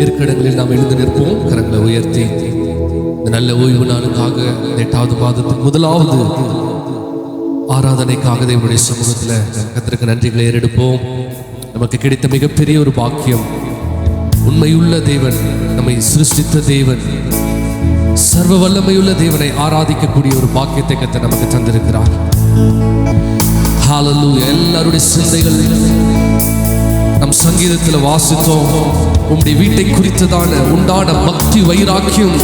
இருக்கிடங்களில் நாம் எழுந்து நிற்போம். கரங்களை உயர்த்தி இந்த நல்ல ஓய்வு நாளுக்காக 8வது மாதத்தின் முதலாவது ஆராதனைக்காக தேவனுடைய சமூகத்தில் கர்த்தருக்கு நன்றிகளை ஏறெடுப்போம். நமக்கு கிடைத்த மிகப்பெரிய ஒரு பாக்கியம். உண்மையுள்ள தேவன், நம்மை சிருஷ்டித்த தேவன், சர்வ வல்லமையுள்ள தேவனை ஆராதிக்கக்கூடிய ஒரு பாக்கியத்தை கர்த்தர் நமக்கு தந்திருக்கிறார். ஹல்லேலூயா. எல்லாருடைய சிந்தைகள் நம் சங்கீதத்தில் வாசித்தோம். உம்முடைய வீட்டை குறித்ததான உண்டான பக்தி வைராக்கியம்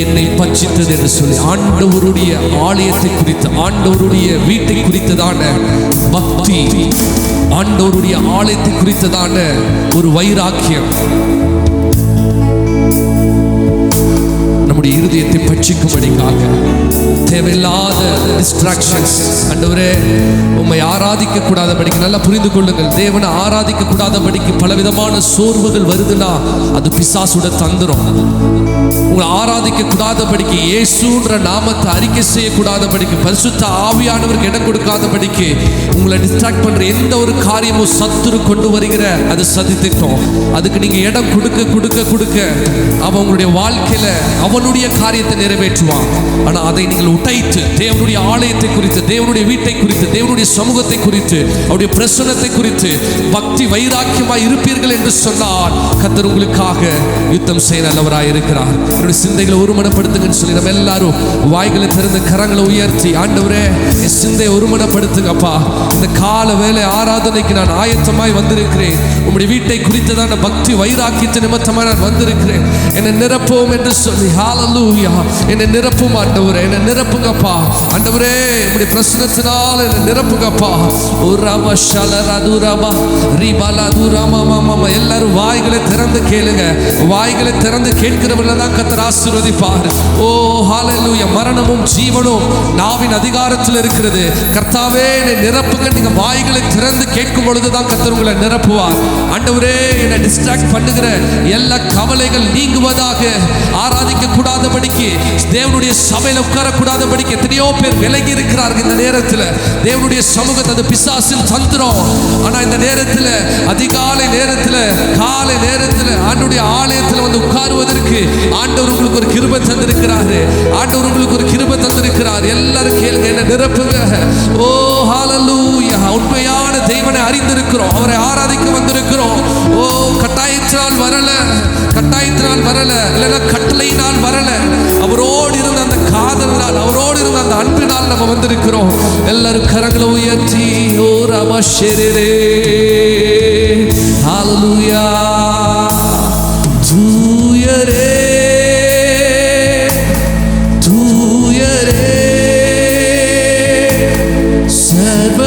என்னை பட்சித்தது என்று சொல்லி ஆண்டவருடைய ஆலயத்தை குறித்து, ஆண்டவருடைய வீட்டை குறித்ததான பக்தி, ஆண்டவருடைய ஆலயத்தை குறித்ததான ஒரு வைராக்கியம் நம்முடைய இருதயத்தை பட்சிக்கும்படிக்காக தேவையில்லாத டிஸ்ட்ராக்ஷன்ஸ், ஆண்டவரே உம்மை ஆராதிக்க கூடாதபடிக்கு, நல்லா புரிந்து கொள்ளுங்கள், தேவனை ஆராதிக்க கூடாதபடிக்கு பலவிதமான சோர்வுகள் வருதுன்னா அது பிசாசுட தந்திரம். உங்களை ஆராதிக்க கூடாதபடிக்கு, இயேசுன்ற நாமத்தை அறிக்கை செய்யக்கூடாதபடிக்கு, பரிசுத்த ஆவியானவருக்கு இடம் கொடுக்காதபடிக்கு உங்களை டிஸ்ட்ராக்ட் பண்ற எந்த ஒரு காரியமும் சத்துரு கொண்டு வருகிற அது சதித்திட்டம். அதுக்கு நீங்க இடம் கொடுக்க கொடுக்க கொடுக்க அவன் உங்களுடைய வாழ்க்கையில அவனுடைய காரியத்தை நிறைவேற்றுவான். ஆனா அதை நீங்கள் உடைத்து தேவனுடைய ஆலயத்தை குறித்து, தேவனுடைய வீட்டை குறித்து, தேவனுடைய சமூகத்தை குறித்து, அவருடைய பிரசன்னத்தை குறித்து பக்தி வைராக்கியமாய் இருப்பீர்கள் என்று சொன்னால் கர்த்தர் உங்களுக்காக யுத்தம் செய்ய நல்லவராய் இருக்கிறார். என்னுடைய சிந்தைகளை ஒருமனப்படுத்துங்கன்னு சொல்லி நம்ம எல்லாரும் வாய்களை திறந்து கரங்களை உயர்த்தி, ஆண்டவரே என் சிந்தையை ஒருமனப்படுத்துங்கப்பா. இந்த கால வேலை ஆராதனைக்கு நான் ஆயத்தமாய் வந்திருக்கிறேன். உங்களுடைய வீட்டை குறித்ததான பக்தி வைராக்கியத்தை நிமித்தமாக நான் வந்திருக்கிறேன். என்னை நிரப்புவோம் என்று சொல்லி, ஹல்லேலூயா, என்னை நிரப்பும் ஆண்டவரே, என்னை நிரப்புங்கப்பா. ஆண்டவரே உம்முடைய பிரசன்னத்தினால் என்னை நிரப்புங்கப்பா. உரம ஷலரதுரம ரிபலதுரமமம. எல்லாரும் வாய்களை திறந்து கேளுங்க. வாய்களை திறந்து கேட்கிறவர்கள் தான் கர்த்தர் ஆசீர்வதிப்பார். ஓ ஹல்லேலூயா. மரணமும் ஜீவனும் நாவின் அதிகாரத்தில் இருக்கிறது. கர்த்தாவே என்னை நிரப்புங்க. நீங்க வாய்களை திறந்து கேட்கும் பொழுதுதான் கர்த்தர் உங்களை நிரப்புவார். ஆண்டவரே என்னை டிஸ்ட்ராக்ட் பண்ணுகிற எல்லா கவலைகள் நீங்குவதாக. ஆராதிக்க கூடாதபடிக்கு, தேவனுடைய சபையில உட்கார கூடாதபடிக்கு எத்தனையோ பேர் விலகி இருக்கிறார்கள். இந்த நேரத்தில் தேவனுடைய சமூகத்தை அது பிசாசின் தந்திரம். ஆனா இந்த நேரத்தில், அதிகாலை நேரத்தில், காலை நேரத்தில் ஆண்டவருடைய ஆலயத்தில் வந்து உட்காருவதற்கு ஆண்டவர் உங்களுக்கு ஒரு கிருபை தந்திருக்கிறாரு. ஆண்டவர் உங்களுக்கு ஒரு கிருபை தந்திருக்கிறார். எல்லாரும் கேளுங்க, என்ன நிரப்புங்க. ஓ ஹல்லேலூயா. உண்மையான தேவனை அறிந்திருக்கிறோம், அவரை ஆராதிக்க வந்திருக்கிறோம். ஓ கட்டாயத்தினால் வரல, கட்டாயத்தினால் வரல, இல்லைன்னா கட்டளையினால் வரல. அவரோடு இருந்த அந்த காதலினால், அவரோடு இருந்த அந்த அன்பினால் நம்ம வந்திருக்கிறோம். எல்லாரும் கரங்களை உயர்த்தி ஓ ரமஷரே ஹல்லேலூயா. தூயரே தூயரே சர்வ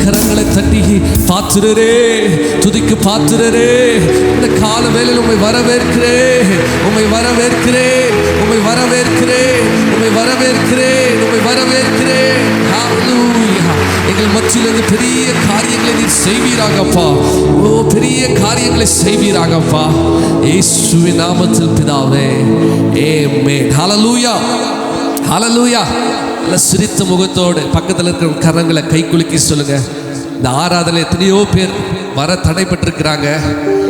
கரங்களை தட்டி பாத்திரரே, துதிக்கு பாத்திரரே, இந்த கால வேளையில் உம்மை வரவேற்கிறேன், உம்மை வரவேற்கிறேன், உம்மை வரவேற்கிறேன், உம்மை வரவேற்கிறேன், உம்மை வரவேற்கிறேன். ஹல்லேலூயா. எங்கள் மத்தியிலிருந்து பெரிய காரியங்களை நீர் செய்வீராகப்பா. ஓ, பெரிய காரியங்களை செய்வீராகப்பா. இயேசுவின் நாமத்தில் பிதாவே, ஆமென். ஹல்லேலூயா, ஹல்லேலூயா. நல்ல சிரித்த முகத்தோடு பக்கத்தில் இருக்கிற கரங்களை கை குலுக்கி சொல்லுங்க. இந்த ஆராதனை எத்தனையோ பேர் வர தடைப்பட்டிருக்கிறாங்க.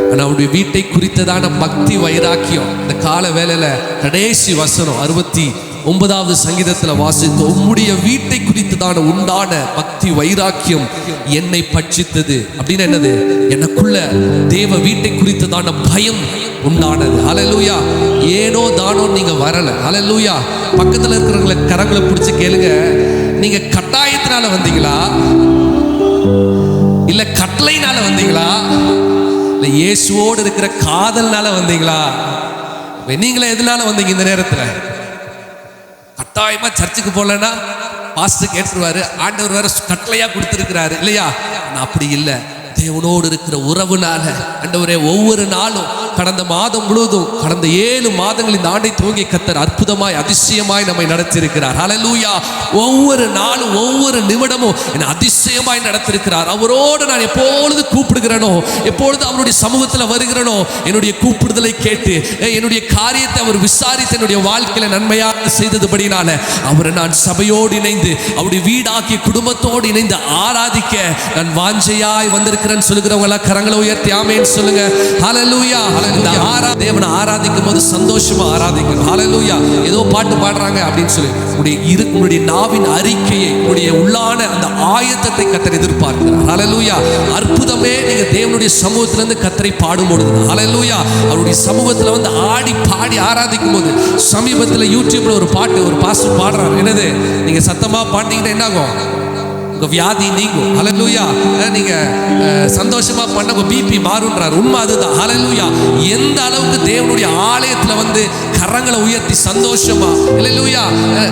ஆனால் அவருடைய வீட்டை குறித்ததான பக்தி வைராக்கியம் இந்த கால வேளையில கடைசி வசனம் 69வது சங்கீதத்தில் வாசித்து, உம்முடைய வீட்டை குறித்ததான உண்டான பக்தி வைராக்கியம் என்னை பட்சித்தது. அப்படின்னு என்னது? எனக்குள்ள தேவ வீட்டை குறித்ததான பயம் உண்டானது. ஹல்லேலூயா. ஏனோ தானோ நீங்க வரல. ஹல்லேலூயா. பக்கத்தில் இருக்கிறவங்களை கரங்களை பிடிச்சு கேளுங்க, நீங்க கட்டாயத்தினால வந்தீங்களா, இல்ல கட்டளைனால வந்தீங்களா, இல்ல இயேசுவோடு இருக்கிற காதல்னால வந்தீங்களா? நீங்களே எதனால வந்தீங்க? இந்த நேரத்தில் கட்டாயமா சர்ச்சுக்கு போலன்னா பாஸ்டர் கேட்டுருவாரு, ஆண்டவர் வேற கட்டளையா கொடுத்திருக்கிறாரு இல்லையா? அப்படி இல்லை. தேவனோடு இருக்கிற உறவுனால ஆண்டவரே ஒவ்வொரு நாளும் கடந்த மாதம் முழுவதும் கடந்த 7 மாதங்கள் இந்த ஆண்டை துவங்கி கர்த்தர் அற்புதமாய் அதிசயமாய் நம்மை நடத்தியிருக்கிறார். ஹல்லேலூயா. ஒவ்வொரு நாளும் ஒவ்வொரு நிமிடமும் என்னை அதிசயமாய் நடத்திருக்கிறார். அவரோடு நான் எப்பொழுது கூப்பிடுகிறேனோ, எப்பொழுது அவருடைய சமூகத்தில் வருகிறேனோ, என்னுடைய கூப்பிடுதலை கேட்டு என்னுடைய காரியத்தை அவர் விசாரித்து என்னுடைய வாழ்க்கையில நன்மையாக செய்ததுபடினால அவரை நான் சபையோடு இணைந்து அவருடைய வீடாக்கி குடும்பத்தோடு இணைந்து ஆராதிக்க நான் வாஞ்சையாய் வந்திருக்கிறேன் சொல்லுகிறவங்க கரங்களை உயர்த்தி ஆமென் சொல்லுங்க. ஹல்லேலூயா. இந்த தேவனை ஆராதிக்கும் போது சந்தோஷமா ஆராதிக்கணும். ஹல்லேலூயா. ஏதோ பாட்டு பாடுறாங்க அப்படின்னு சொல்லி உங்களுடைய நாவின் அறிக்கையை, உங்களுடைய உள்ளான அந்த ஆயத்தத்தை கர்த்தர் எதிர்பார்க்கிறார். ஹல்லேலூயா. அற்புதமே நீங்க தேவனுடைய சமூகத்திலிருந்து கர்த்தரை பாடும்பொழுது, ஹல்லேலூயா, அவருடைய சமூகத்தில் வந்து ஆடி பாடி ஆராதிக்கும் போது. சமீபத்தில் யூடியூப்ல ஒரு பாட்டு ஒரு பாஸ்டர் பாடுறாரு. என்னது? நீங்க சத்தமா பாடினீங்கன்னா என்ன ஆகும்? உங்க வியாதி நீங்கும். ஹல்லேலூயா. நீங்க சந்தோஷமா பண்ண உங்க பிபி மாறுன்றார். உண்மை அதுதான். ஹல்லேலூயா. எந்த அளவுக்கு தேவனுடைய ஆலயத்துல வந்து கரங்களை உயர்த்தி சந்தோஷமா, ஹல்லேலூயா.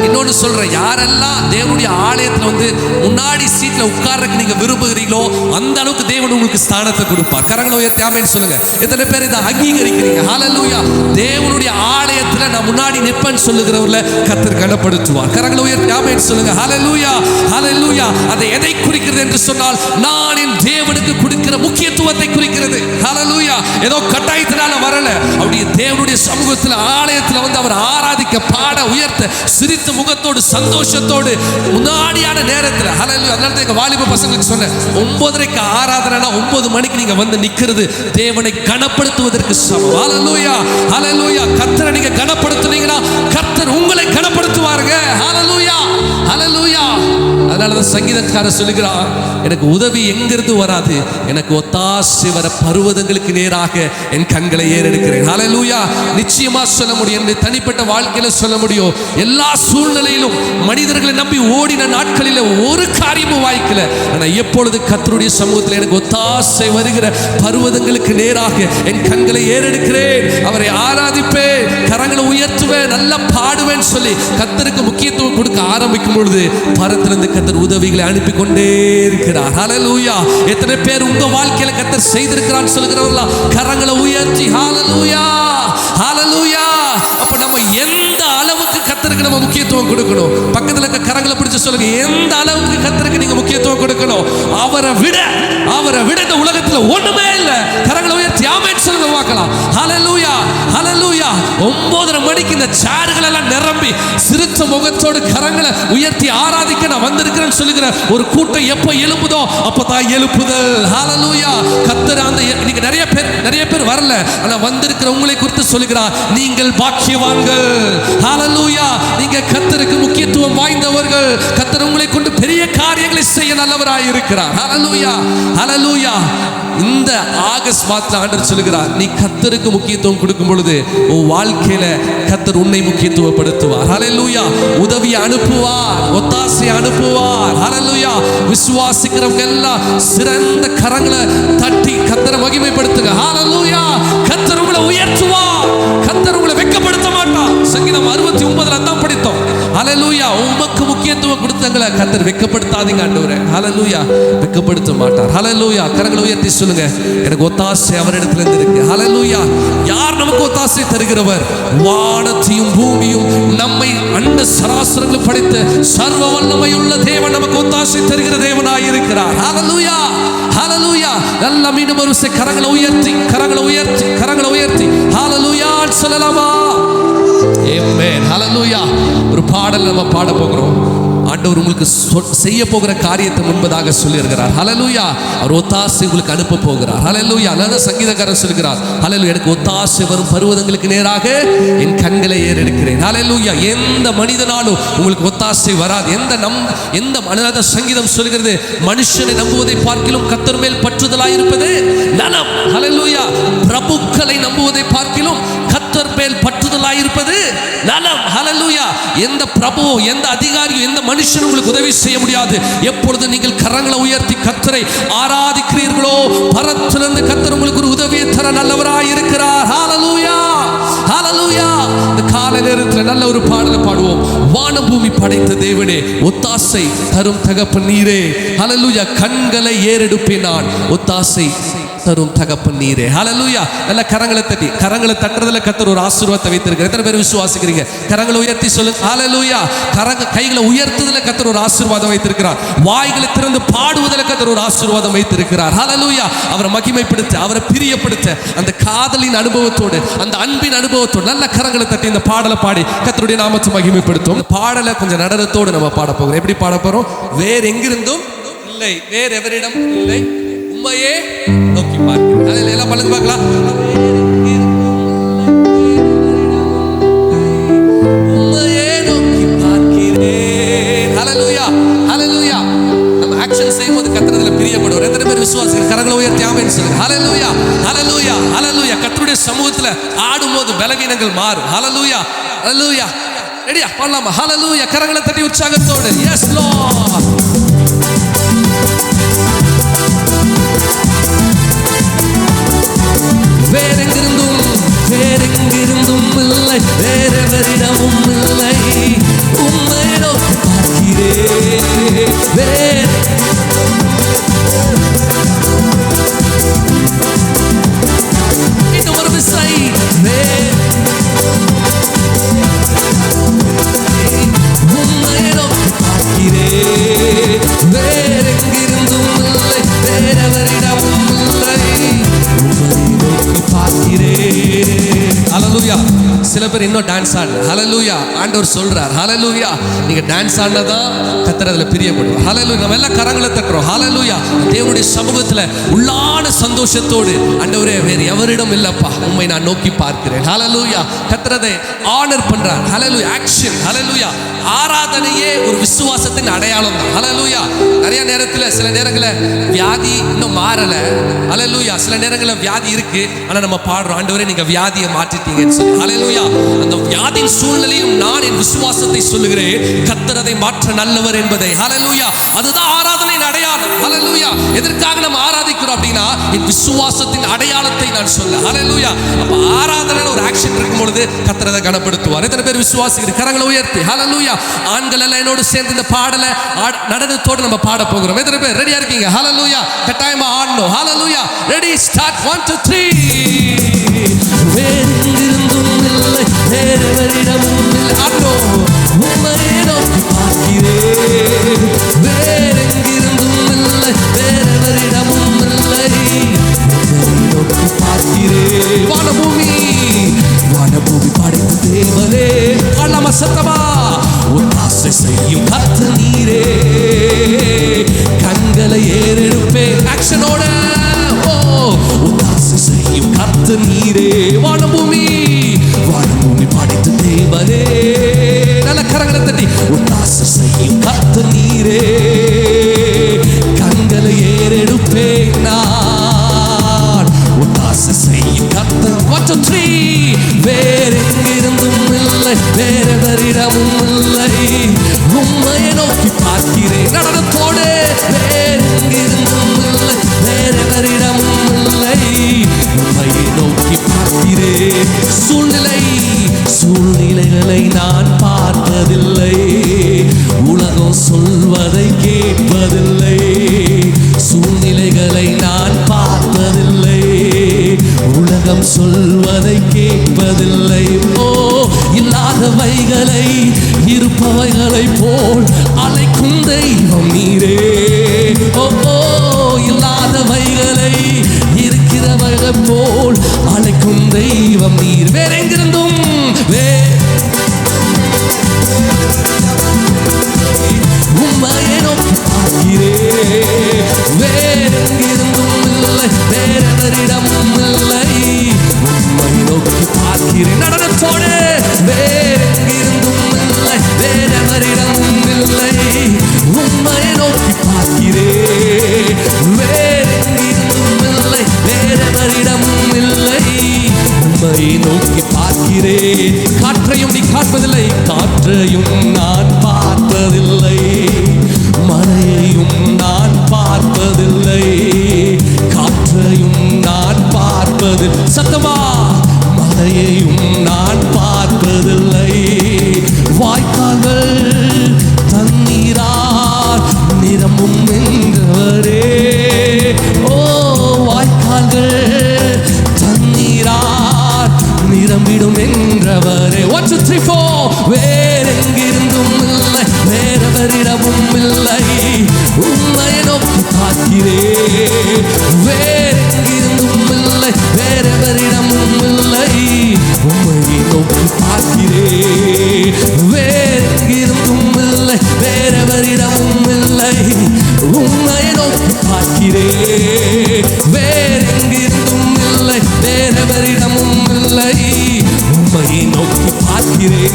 இன்னொன்னு சொல்றேன், யாரெல்லாம் தேவனுடைய ஆலயத்துல வந்து முன்னாடி சீட்ல உட்கார்றதுக்கு நீங்க விரும்புகிறீங்களோ அந்த அளவுக்கு தேவன் உங்களுக்கு ஸ்தானத்தை கொடுப்பார். கரங்களை உயர்த்தி ஆமென் சொல்லுங்க. எத்தனை பேர் இதை அங்கீகரிக்கிறீங்க? ஹல்லேலூயா. தேவனுடைய ஆலயத்துல நான் முன்னாடி நிற்பேன்னு சொல்லுகிறவர்ல கர்த்தர் கனப்படுத்துவார். கரங்களை உயர்த்தி ஆமென் சொல்லுங்க. ஹல்லேலூயா, ஹல்லேலூயா. அதை எதை குறிக்கிறது என்று சொன்னால், நான் என் தேவனுக்கு கொடுக்கிற முக்கியத்துவத்தை குறிக்கிறது. ஹல்லேலூயா. ஏதோ கட்டாயத்தினால வரல. அப்படியே தேவனுடைய சமூகத்தில் ஆலயத்தில் வந்து அவர் ஆராதிக்க பாட உயர்த்த சிரித்த முகத்தோடு சந்தோஷத்தோடு முன்னாடியான நேரத்தில். ஹல்லேலூயா. அதனால எங்க வாலிப பசங்களுக்கு சொன்னேன், 9:30க்கு ஆராதனைனா 9 மணிக்கு நீங்க வந்து நிக்கிறது தேவனை கனப்படுத்துவதற்கு சமம். ஹல்லேலூயா, ஹல்லேலூயா. கர்த்தரை நீங்க கனப்படுத்துனீங்கன்னா கர்த்தர் உங்களை கனப்படுத்துவாருங்க. ஹல்லேலூயா, ஹல்லேலூயா. அதனாலதான் சங்கீதக்காரர் சொல்லுகிறார், எனக்கு உதவி எங்கிருந்து வராது, எனக்கு ஒத்தாசை வர பர்வதங்களுக்கு நேராக என் கண்களை ஏறெடுக்கிறேன். ஹல்லேலூயா. நிச்சயமா சொல்ல முடியும், என்னுடைய தனிப்பட்ட வாழ்க்கையில சொல்ல முடியும், எல்லா சூழ்நிலையிலும் மனிதர்களை நம்பி ஓடின நாட்களில் ஒரு காரியமும் வாய்க்கல. ஆனா எப்பொழுது கர்த்தருடைய சமூகத்தில் எனக்கு ஒத்தாசை வருகிற பர்வதங்களுக்கு நேராக என் கண்களை ஏறெடுக்கிறேன், அவரை ஆராதிப்பேன், கரங்களை உயர்த்துவேன், நல்லா பாடுவேன் சொல்லி கர்த்தருக்கு முக்கியத்துவம் கொடுக்க ஆரம்பிக்கும் பொழுது பரத்திலிருந்து கர்த்தர் உதவிகளை அனுப்பி கொண்டே இருக்கிறார். ஹல்லேலூயா. எத்தனை பேர் உங்க வாழ்க்கையில கர்த்தர் செய்திருக்கிறான்னு சொல்லுகிறவர்களா கரங்களை உயர்த்தி ஹல்லேலூயா, ஹல்லேலூயா. அப்ப நம்ம எந்த அளவுக்கு கர்த்தருக்கு நம்ம முக்கியத்துவம் கொடுக்கணும்? பக்கத்துல இருக்க கரங்களை பிடிச்சு சொல்லுங்க, எந்த அளவுக்கு கர்த்தருக்கு நீங்க முக்கியத்துவம் கொடுக்கணும்? அவரை விட இந்த உலகத்துல ஒண்ணுமே இல்லை. கரங்களை உயர்த்தி ஆமென் சொல்லுங்க பார்க்கலாம். ஹல்லேலூயா, ஹல்லேலூயா. 9:30 மணிக்கு இந்த சேர்கள் எல்லாம் நிரம்பி சிரித்த முகத்தோடு கரங்களை உயர்த்தி ஆராதிக்க நான் வந்திருக்கிறேன்னு சொல்லுகிற ஒரு கூட்டம் எப்ப எழுப்புதோ அப்பதான் எழுப்புதல். ஹல்லேலூயா. கர்த்தர் அந்த இன்னைக்கு நிறைய பேர் வரல, ஆனா வந்திருக்கிற உங்களை குறித்து சொல்லுகிறார், நீங்கள் பாக்கியவான்கள். ஹல்லேலூயா. நீங்க கர்த்தருக்கு முக்கியத்துவம் வாய்ந்தவர்கள். கர்த்தர் உங்களை கொண்டு பெரிய காரியங்களை செய்ய நல்லவராய் இருக்கிறார். ஹல்லேலூயா, ஹல்லேலூயா. இந்த ஆகஸ்ட் மாதத்தில் ஆண்டவர் சொல்லுகிறார், நீ கர்த்தருக்கு முக்கியத்துவம் கொடுக்கும் பொழுது உன் வாழ்க்கையில கர்த்தர் உன்னை முக்கியத்துவப்படுத்துவார். ஹல்லேலூயா. உதவியை அனுப்புவார், ஒத்தாசை அனுப்புவார். ஹல்லேலூயா. விசுவாசிக்கிறவங்க எல்லாம் சிறந்த கரங்களை தட்டி கர்த்தரை மகிமைப்படுத்துங்க. ஹல்லேலூயா. கர்த்தர் உங்களை உயர்த்துவார், கர்த்தர் உங்களை வெட்கப்படுத்த மாட்டார். சங்கீதம் 69 தான் படித்தோம். ஹல்லேலூயா. உமக்கு முக்கியத்துவம் கொடுத்தங்களை கர்த்தர் வெட்கப்படுத்தாதீங்க ஆண்டவரே. ஹல்லேலூயா. வெட்கப்படுத்த மாட்டார். ஹல்லேலூயா. கரங்களை உயர்த்தி சொல்லுங்க, எனக்கு ஒத்தாசை அவரிடத்துல இருந்து இருக்கு. ஹல்லேலூயா. யார் நமக்கு ஒத்தாசை தருகிறவர்? வானத்தையும் பூமியும் நம்மை அண்ட சராசரங்கள் படைத்த சர்வ வல்லமையுள்ள தேவன் நமக்கு ஒத்தாசை தருகிற தேவனாய் இருக்கிறார். ஹல்லேலூயா. ஹல்லேலூயா. நல்ல மீண்டும் ஒரு கரங்களை உயர்த்தி கரங்களை உயர்த்தி கரங்களை உயர்த்தி ஹல்லேலூயா சொல்லலாமா? ஆமென். ஹல்லேலூயா. ஒரு பாடல் நம்ம பாட போகிறோம். ஆண்டவர் உங்களுக்கு செய்ய போகிற காரியத்தை முன்பதாக சொல்லியிருக்கிறார். ஹல்லேலூயா. அவர் ஒத்தாசை உங்களுக்கு அனுப்ப போகிறார். ஹல்லேலூயா. அதான் சங்கீதக்காரர் சொல்கிறார், ஹல்லேலூயா, எனக்கு ஒத்தாசை வரும் பர்வதங்களுக்கு நேராக என் கண்களை ஏறெடுக்கிறேன். ஹல்லேலூயா. எந்த மனிதனாலும் உங்களுக்கு ஒத்தாசை வராது. எந்த மனித சங்கீதம் சொல்கிறது, மனுஷனை நம்புவதை பார்க்கிலும் கர்த்தர் மேல் பற்றுதலாய் இருப்பது நலம். ஹல்லேலூயா. பிரபுக்களை நம்புவதை பார்க்கிலும் கர்த்தர் மேல் பற்றுதலாய் இருப்பது நலம். ஹல்லேலூயா. எந்த பிரபுவோ எந்த அதிகாரியோ எந்த மனுஷன் உங்களுக்கு உதவி செய்ய முடியாது. எப்பொழுது நீங்கள் கரங்களை உயர்த்தி கர்த்தரை ஆராதிக்கிறீர்களோ, பரத்திலிருந்து கர்த்தர் உங்களுக்கு ஒரு உதவியை தர நல்லவராய் இருக்கிறார். ஹல்லேலூயா. ஹல்லேலூயா. இந்த காலை நேரத்தில் நல்ல ஒரு பாடலை பாடுவோம். வானபூமி படைத்த தேவனே, ஒத்தாசை தரும் தகப்பன் நீரே. ஹல்லேலூயா. கண்களை ஏறெடுப்பேன் நான், ஒத்தாசை தரும் தகப்பன் நீரே. ஹல்லேலூயா. நல்ல கரங்களை தட்டி, கரங்களை தட்டுறதுல கர்த்தர் ஒரு ஆசீர்வாதத்தை வைத்திருக்கிறார். எத்தனை பேர் விசுவாசிக்கிறீங்க? கரங்களை உயர்த்தி சொல்லுங்க. ஹல்லேலூயா. கைகளை உயர்த்துதல கர்த்தர் ஒரு ஆசீர்வாதம் வைத்திருக்கிறார். வாய்களை திறந்து பாடுவதில் கர்த்தர் ஒரு ஆசீர்வாதம் வைத்திருக்கிறார். ஹல்லேலூயா. அவரை மகிமைப்படுத்த, அவரை பிரியப்படுத்த, அந்த காதலின் அனுபவத்தோடு, அந்த அன்பின் அனுபவத்தோடு நல்ல கரங்களை தட்டி இந்த பாடலை பாடி கர்த்தருடைய நாமத்தை மகிமைப்படுத்தும். பாடலை கொஞ்சம் நடனத்தோடு நம்ம பாட போகிறோம். எப்படி பாட போறோம்? வேற எங்கிருந்தும் இல்லை, வேற எவரிடம் இல்லை, உம்மையே நோக்கி பார்க்கிறேன். அதில் எல்லாம் பழங்க பார்க்கலாம். உம்மையே நோக்கி பார்க்கிறேன். ஹல்லேலூயா. ஹல்லேலூயா. நம்ம ஆக்ஷன் செய்யும்போது கர்த்தர்ல பிரியப்படுவார். எத்தனை பேர் விசுவாசிகள்? கரங்களை உயர்த்தி ஆமென் சொல்லுங்க. ஹல்லேலூயா. ஹல்லேலூயா. ஹல்லேலூயா. கர்த்தருடைய சமூகத்துல ஆடும்போது பலவீனங்கள் மாறும். ஹல்லேலூயா. ஹல்லேலூயா. ரெடியா? பாடலாமா? ஹல்லேலூயா. கரங்களை தட்டி உற்சாகத்தோடு. S Lord. வேறெங்கிருந்தும் இல்லை, வேறெவரிடமும் இல்லை, உம்மை நோக்கி பார்க்கிறேன். இன்னும் ஒரு விசை, உம்மை நோக்கி பார்க்கிறேன். வேறெங்கிருந்தும் இல்லை, வேறெவரிடமும் இல்லை, உம்மை நோக்கி பார்க்கிறேன். ஹல்லேலூயா. சில பேர் இன்னும் டான்ஸ் ஆடல. ஹல்லேலூயா. ஆண்டவர் சொல்றார், ஹல்லேலூயா, நீங்க டான்ஸ் ஆடினதான் கர்த்தர் அதுல பிரியப்படுவார். ஹல்லேலூயா. நம்ம எல்லாம் கரங்களை தட்டுறோம். ஹல்லேலூயா. தேவனுடைய சமூகத்துல உள்ளான சந்தோஷத்தோடு, ஆண்டவரே, வேறு எவரிடம் இல்லப்பா, உம்மை நான் நோக்கி பார்க்கிறேன். ஹல்லேலூயா. கர்த்தர் அதை ஆனர் பண்றார். ஹல்லேலூயா. ஆக்ஷன். ஹல்லேலூயா. ஆராதனையே ஒரு விசுவாசத்தின் அடையாளம் தான். ஹல்லேலூயா. நிறைய நேரத்தில் சில நேரங்களில் வியாதி இன்னும் மாறல. ஹல்லேலூயா. சில நேரங்களில் வியாதி இருக்கு, ஆனா நம்ம பாடுறோம், ஆண்டவரே நீங்க வியாதியை மாற்றிட்டீங்கன்னு சொல்லி. ஹல்லேலூயா. அந்த வியாதியின் சூழ்நிலையும் நான் என் விசுவாசத்தை சொல்லுகிறேன், கர்த்தர் அதை மாற்ற நல்லவர் என்பதை. ஹல்லேலூயா. அதுதான் ஆராதனையின் அடையாளம். ஹல்லேலூயா. எதற்காக நம்ம ஆராதிக்கிறோம் அப்படின்னா, என் விசுவாசத்தின் அடையாளத்தை நான் சொல்ல. ஹல்லேலூயா. அப்ப ஆராதனையில ஒரு ஆக்ஷன் இருக்கும் பொழுது கர்த்தர் அதை கனப்படுத்துவார். எத்தனை பேர் விசுவாசிக்கிறீங்க? கரங்களை உயர்த்தி. ஹல்லேலூயா. ஆண்கள் எல்லாம் என்னோடு சேர்ந்து இந்த பாடலை நடனத்தோடு நம்ம பாட போகிறோம். எத்தனை பேர் ரெடியா இருக்கீங்க? ஹல்லேலூயா. கட்டாயமா ஆடணும். ஹல்லேலூயா. Ready, start. 1 2 3. வேறெங்கிருந்தும் இல்லை, வேறெவரிடமும் இல்லை, ஆடணும். உம்மையே நோக்கி பார்க்கிறேன். வேறெங்கிருந்தும் இல்லை, வேறெவரிடமும் இல்லை, உம்மையே நோக்கி பார்க்கிறேன். வானபூமி படைத்த தேவனே, பாடலாமா சத்தமா? ஒத்தாசை செய்யும் கர்த்தர் நீரே, கண்களை ஏறெடுப்பேன். ஆக்ஷனோட. ஒத்தாசை செய்யும் கர்த்தர் நீரே. வானபூமி படைத்த தேவனே, வைகளை நான் பார்ப்பதில்லை, உலகம் சொல்வதை கேட்பதில்லை. ஓ, இல்லாதவைகளை இருப்பவைகளை போல் அழைக்கும் தெய்வம் நீரே. ஓ, இல்லாதவைகளை இருக்கிறவைகள் போல் அழைக்கும் தெய்வம் நீர். வேறெங்கிருந்தும் உம்மையை நோக்கி பார்க்கிறேன், வேறெங்கிருந்தும் இல்லை, வேறெவரிடமும் இல்லை. உம்மை நோக்கி பார்க்கிறேன் நடனத்தோடு, வேறெங்கிருந்தும் இல்லை, வேறெவரிடமும் இல்லை. உம்மையை நோக்கி பார்க்கிறேன், வேறெங்கிருந்தும் இல்லை, வேறெவரிடமும் இல்லை. உம்மை நோக்கி பார்க்கிறேன். காற்றையும் நீ காண்பதில்லை, காற்றையும் நான் பார்ப்பதில்லை, மழையையும் நான் பார்ப்பதில்லை, காற்றையும் நான் பார்ப்பது சத்தமா, மழையையும் நான் பார்ப்பதில்லை. வாய்க்கால்கள் தண்ணீரால் நிரம்பும் என்றவரே. ஓ, வாய்க்கால்கள் தண்ணீரால் நிரம்பிடும் என்றவரே. 1 2 3 4 வேறெங்கிருந்தும் இல்லை, வேறவரிடமும் இல்லை. உம்மையை நோக்கி பார்க்கிறேன், வேறெங்கிருந்தும் இல்லை, வேறவரிடமும் இல்லை. உம்மையை நோக்கி பார்க்கிறேன், வேறெங்கிருந்தும் இல்லை, வேறவரிடமும் இல்லை. உம்மையை நோக்கி பார்க்கிறேன், வேறெங்கிருந்தும் இல்லை, வேறவரிடமும் இல்லை. உம்மையை நோக்கி பார்க்கிறேன்,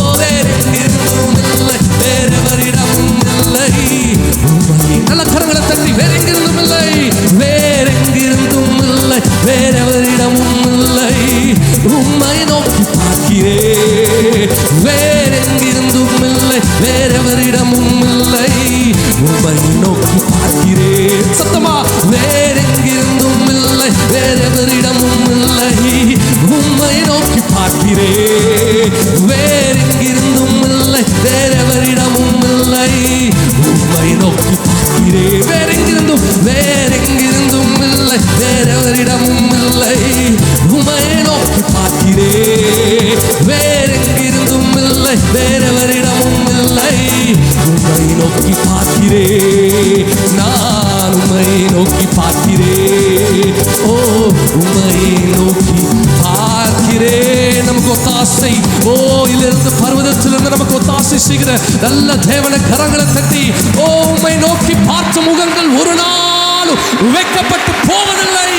வேறெங்கிருந்தும் நல்ல கரங்களை தட்டி, வேறெங்கிருந்தும் இல்லை, வேறெங்கிருந்தும் இல்லை, வேறெவரிடமும் இல்லை. உம்மையை நோக்கி பார்க்கிறேன், வேறெங்கிருந்தும் இல்லை, வேறெவரிடமும் இல்லை. உம்மையை நோக்கி பார்க்கிறேன் சத்தமா, வேறெங்கிருந்தும் இல்லை, வேறெவரிடமும் இல்லை. உம்மையை நோக்கி பார்க்கிறேன், வேறெங்கிருந்தும் இல்லை, வேறெவரிடமும் இல்லை. உம்மையை நோக்கி பார்க்கிறேன், வேறெங்கிருந்தும், வேறெங்கிருந்தும் இல்லை, வேறெவரிடமும் இல்லை. உம்மையை நோக்கி பார்க்கிறேன், வேறெங்கிருந்தும் இல்லை, வேறெவரிடமும் இல்லை. உம்மையை நோக்கி பார்க்கிறேன், நான் உம்மையை நோக்கி பார்க்கிறேன். ஓ, உம்மையை நோக்கி பார்க்கிறேன். நமக்கு ஒத்தாசை, ஓ, இலிருந்து பர்வதத்திலிருந்து நமக்கு ஒத்தாசை செய்கிற நல்ல தேவனை கரங்களை தட்டி, ஓ, உம்மை நோக்கி பார்த்த முகங்கள் ஒரு நாளும் வைக்கப்பட்டு போவதில்லை.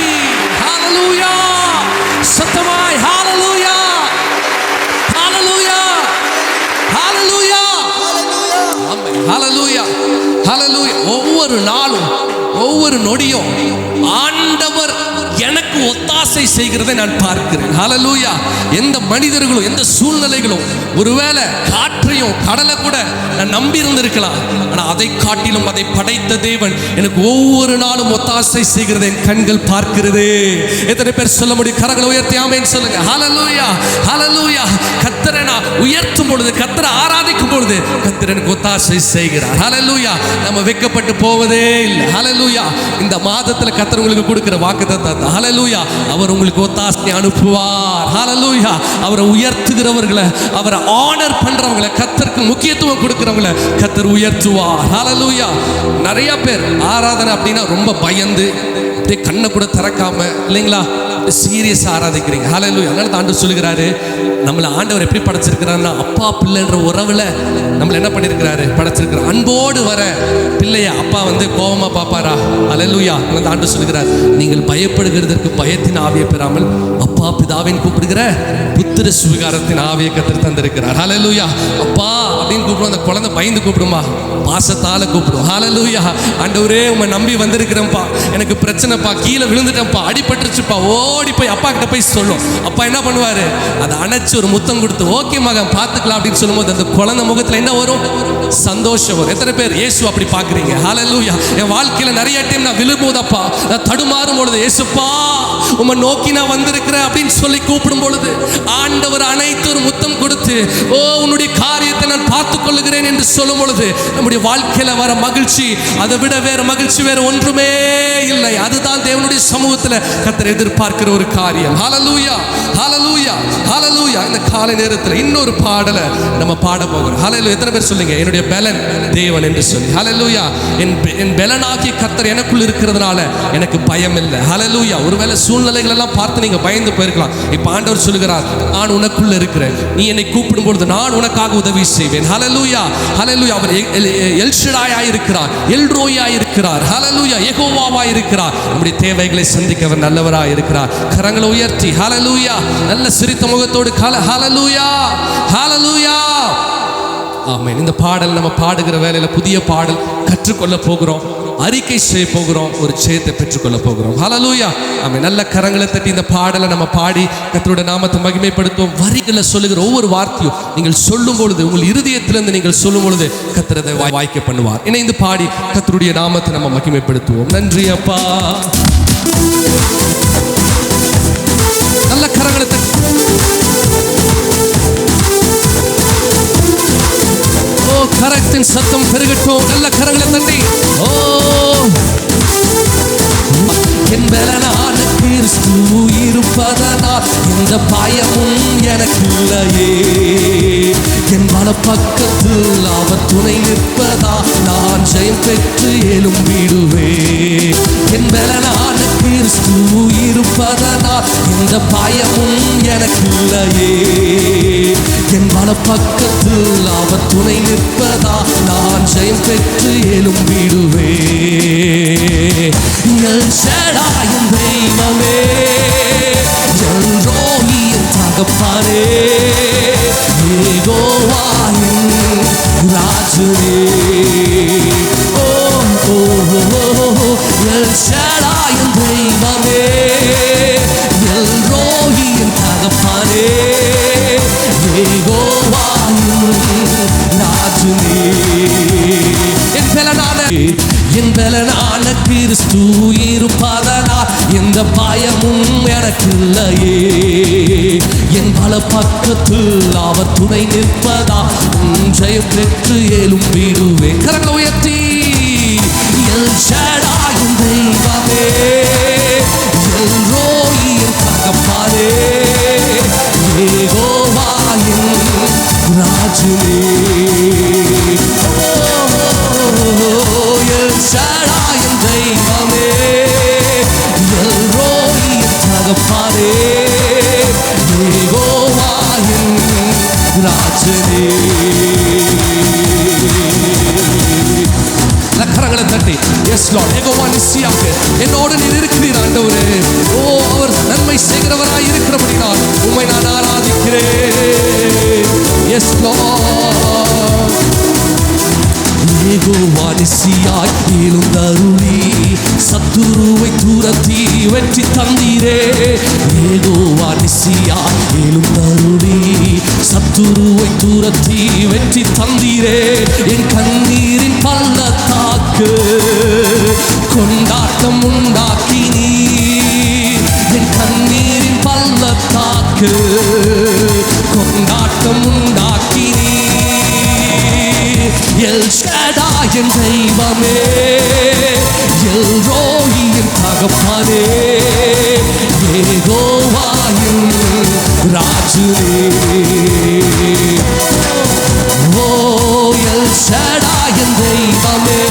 ஹல்லேலூயா, சத்தமாய் ஹல்லேலூயா, ஹல்லேலூயா, ஹல்லேலூயா, ஆமென், ஹல்லேலூயா, ஹல்லேலூயா. ஒவ்வொரு நாளும் ஒவ்வொரு நொடியும் ஆண்டவர் எனக்கு ஒத்தாசை செய்கிறதை நான் பார்க்கிறேன். ஹல்லேலூயா. எந்த மனிதர்களும் எந்த சூழ்நிலைகளும், ஒருவேளை காற்றையும் கடலை கூட நான் நம்பி இருந்திருக்கலாம், ஆனால் அதை காட்டிலும் அதை படைத்த தேவன் எனக்கு ஒவ்வொரு நாளும் ஒத்தாசை செய்கிறதை என் கண்கள் பார்க்கிறது. எத்தனை பேர் சொல்ல முடியும்? கரங்களை உயர்த்தி ஆமென் சொல்லுங்க. ஹல்லேலூயா, ஹல்லேலூயா. கர்த்தரை நான் உயர்த்தும் பொழுது, கர்த்தரை ஆராதிக்கும் பொழுது கர்த்தர் எனக்கு ஒத்தாசை செய்கிறார். ஹல்லேலூயா. நம்ம வெட்கப்பட்டு போவதே இல்லை. ஹல்லேலூயா. இந்த மாதத்தில் கர்த்தர் உங்களுக்கு கொடுக்கிற வாக்குத்தத்தம், ஹல்லேலூயா, அவர் உங்களுக்கு ஒத்தாசை அனுப்புவார். ஹல்லேலூயா. அவரை உயர்த்துகிறவர்களை, அவரை ஆனர் பண்றவங்களை, கர்த்தருக்கு முக்கியத்துவம் கொடுக்கிறவங்களை கர்த்தர் உயர்த்துவார். ஹல்லேலூயா. நிறைய பேர் ஆராதனை அப்படின்னா ரொம்ப பயந்து அப்படியே கண்ணை கூட திறக்காம, இல்லைங்களா, சீரியஸா ஆராதிக்கிறீங்க. ஹல்லேலூயா. அதனால ஆண்டவர் சொல்லுகிறாரு, நம்மளை ஆண்டவர் எப்படி படைச்சிருக்கிறாருன்னா, அப்பா பிள்ளைன்ற உறவுல நம்மளை என்ன பண்ணியிருக்கிறாரு, படைச்சிருக்கிறார். அன்போடு வர பிள்ளைய அப்பா வந்து கோபமா பாப்பாரா? ஹல்லேலூயா. அதனால ஆண்டவர் சொல்லுகிறார், நீங்கள் பயப்படுகிறதற்கு பயத்தின் ஆவியை பெறாமல் அப்பா பிதாவின் கூப்பிடுகிற புத்திர சுவிகாரத்தின் ஆவியை கர்த்தர் தந்திருக்கிறார். ஹல்லேலூயா. அப்பா அப்படின்னு கூப்பிடும், அந்த குழந்தை பயந்து கூப்பிடுமா? பாசத்தால கூப்பிடும். ஹல்லேலூயா. ஆண்டவரே, உம்மை நம்பி வந்திருக்கிறேன்ப்பா, எனக்கு பிரச்சனைப்பா, கீழே விழுந்துட்டேன்ப்பா, அடிபட்டுருச்சுப்பா, ஓடி போய் அப்பா கிட்ட போய் சொல்லும். அப்பா என்ன பண்ணுவாரு? அதை அணைச்சு ஒரு முத்தம் கொடுத்து, ஓகே மகன் பார்த்துக்கலாம் அப்படின்னு சொல்லும்போது அந்த குழந்தை முகத்துல என்ன வரும்? சந்தோஷம் வரும். எத்தனை பேர் இயேசு அப்படி பார்க்குறீங்க? ஹல்லேலூயா. என் வாழ்க்கையில நிறைய டைம் நான் விழும்போதப்பா, நான் தடுமாறும் பொழுது, இயேசுப்பா உம்மை நோக்கி நான் வந்திருக்கிறேன் அப்படின்னு சொல்லி கூப்பிடும் பொழுது ஆண்டவர் அனைத்து ஒரு முத்தம் கொடுத்து பொழுது, ஓ உன்னுடைய காரியத்தை நான் பார்த்துக் கொள்ளுகிறேன் என்று சொல்லும் பொழுது நம்முடைய வாழ்க்கையில வர மகிழ்ச்சி, அதை விட வேற மகிழ்ச்சி வேற ஒன்றுமே இல்லை. அதுதான் தேவனுடைய சமூகத்தில் கர்த்தர் எதிர்பார்க்கிற ஒரு காரியம். ஹல்லேலூயா, ஹல்லேலூயா, ஹல்லேலூயா. இந்த காலை நேரத்தில் இன்னொரு பாடலை நம்ம பாட போகிறோம். ஹல்லேலூயா. எத்தனை பேர் சொல்லுங்க என்னுடைய பலன் தேவன் என்று சொல்லி. ஹல்லேலூயா. என் பலனாகிய கர்த்தர் எனக்குள் இருக்கிறதுனால எனக்கு பயம் இல்லை. ஹல்லேலூயா. ஒருவேளை சூழ்நிலைகள் எல்லாம் பார்த்து நீங்க பயந்து போயிருக்கலாம். இப்ப ஆண்டவர் சொல்லுகிறார், நான் உனக்குள்ள இருக்கிறேன், நீ என்னை கூப்பிடும் பொழுது நான் உனக்காக உதவி செய்வேன். ஹல்லேலூயா, ஹல்லேலூயா. அவர் எல் ஷடாய் இருக்கிறார், எல் ரோய் இருக்கிறார். ஹல்லேலூயா. யெகோவாவாய் இருக்கிறார். நம்முடைய தேவைகளை சந்திக்க அவர் நல்லவராய் இருக்கிறார். கரங்களை உயர்த்தி ஹல்லேலூயா, நல்ல சிரித்த முகத்தோடு ஹல்லேலூயா, ஹல்லேலூயா. ஆமென். இந்த பாடல் நம்ம பாடுகிற வேளையில புதிய பாடல் கற்றுக்கொள்ள போகிறோம், அறிக்கை செய்ய போகிறோம், ஒரு ஜெயத்தை பெற்றுக்கொள்ள போகிறோம். ஹல்லேலூயா. ஆமென். நல்ல கரங்களை தட்டி இந்த பாடலை நம்ம பாடி கர்த்தருடைய நாமத்தை மகிமைப்படுத்துவோம். வரிகளை சொல்லுகிற ஒவ்வொரு வார்த்தையும் நீங்கள் சொல்லும் பொழுது, உங்கள் இருதயத்திலிருந்து நீங்கள் சொல்லும் பொழுது கர்த்தர் அதை வாய்க்க பண்ணுவார். இணைந்து பாடி கர்த்தருடைய நாமத்தை நம்ம மகிமைப்படுத்துவோம். நன்றி அப்பா. நல்ல கரங்களை தட்டி கரத்தின் சத்தம் பெருகட்டும். நல்ல கரங்களை தட்டி ஓ என் பலனான கிறிஸ்து இருப்பதனால் இந்த பயமும் எனக்கு இல்லையே. என் வலப்பக்கத்தில் அவர் துணை நிற்பதா நான் ஜெயம் பெற்று எழும்பிடுவேன். என் பலனான கிறிஸ்து இருப்பதனால் இந்த பயமும் எனக்கு இல்லையே. என் வலப்பக்கத்தில் அவர் துணை நிற்பதா நான் ஜெயம் பெற்று எழும்பிடுவேன். என் ஷடாயின் தெய்வமே, என் ரோகியின் தகப்பனே, யெகோவாயின் ராஜனே. ஓ ஓ ஓ என் ஷடாயின் தெய்வமே, என் ரோகியின் தகப்பனே, யெகோவாயின் ராஜனே. என் பலனான கிறிஸ்து இருப்பதனால் எந்த பயமும் எனக்கு இல்லையே. என் வலப்பக்கத்தில் அவர் துணை நிற்பதா ஜெயம் பெற்று எழும்பிடுவேன். கரங்களை உயர்த்தி எல் ஷடாயின் தெய்வமே, எல் ரோயின் தகப்பனே, யெகோவாயின் ராஜனே. எல் ஷடாயின் தெய்வமே, எல் ரோயின் தகப்பனே, யெகோவாயின் ராஜனே. கரங்களை தட்டி எஸ் லார்ட், யெகோவா நிசியாக என்னோடு நீர் இருக்கிறீர் ஆண்டவரே. ஓ அவர் நன்மை செய்கிறவராய் இருக்கிறபடினால் உம்மை நான் ஆராதிக்கிறேன். Yes lord. யெகோவா நிசியாய் எழுந்தருளி சத்துருவை துரத்தி வெற்றி தந்தீரே. யெகோவா நிசியாய் எழுந்தருளி சத்துருவை துரத்தி வெற்றி தந்தீரே. என் கண்ணீரின் பள்ளத்தாக்கு கொண்டாட்டம் உண்டாக்கினீ. என் கண்ணீரின் பள்ளத்தாக்கு கொண்டாட்டம் உண்டாக்கினீ. எல் ஷடாயின் தெய்வமே, எல் ரோயின் தகப்பனே, யெகோவாயின் ராஜனே. ஓ எல் ஷடாயின் தெய்வமே,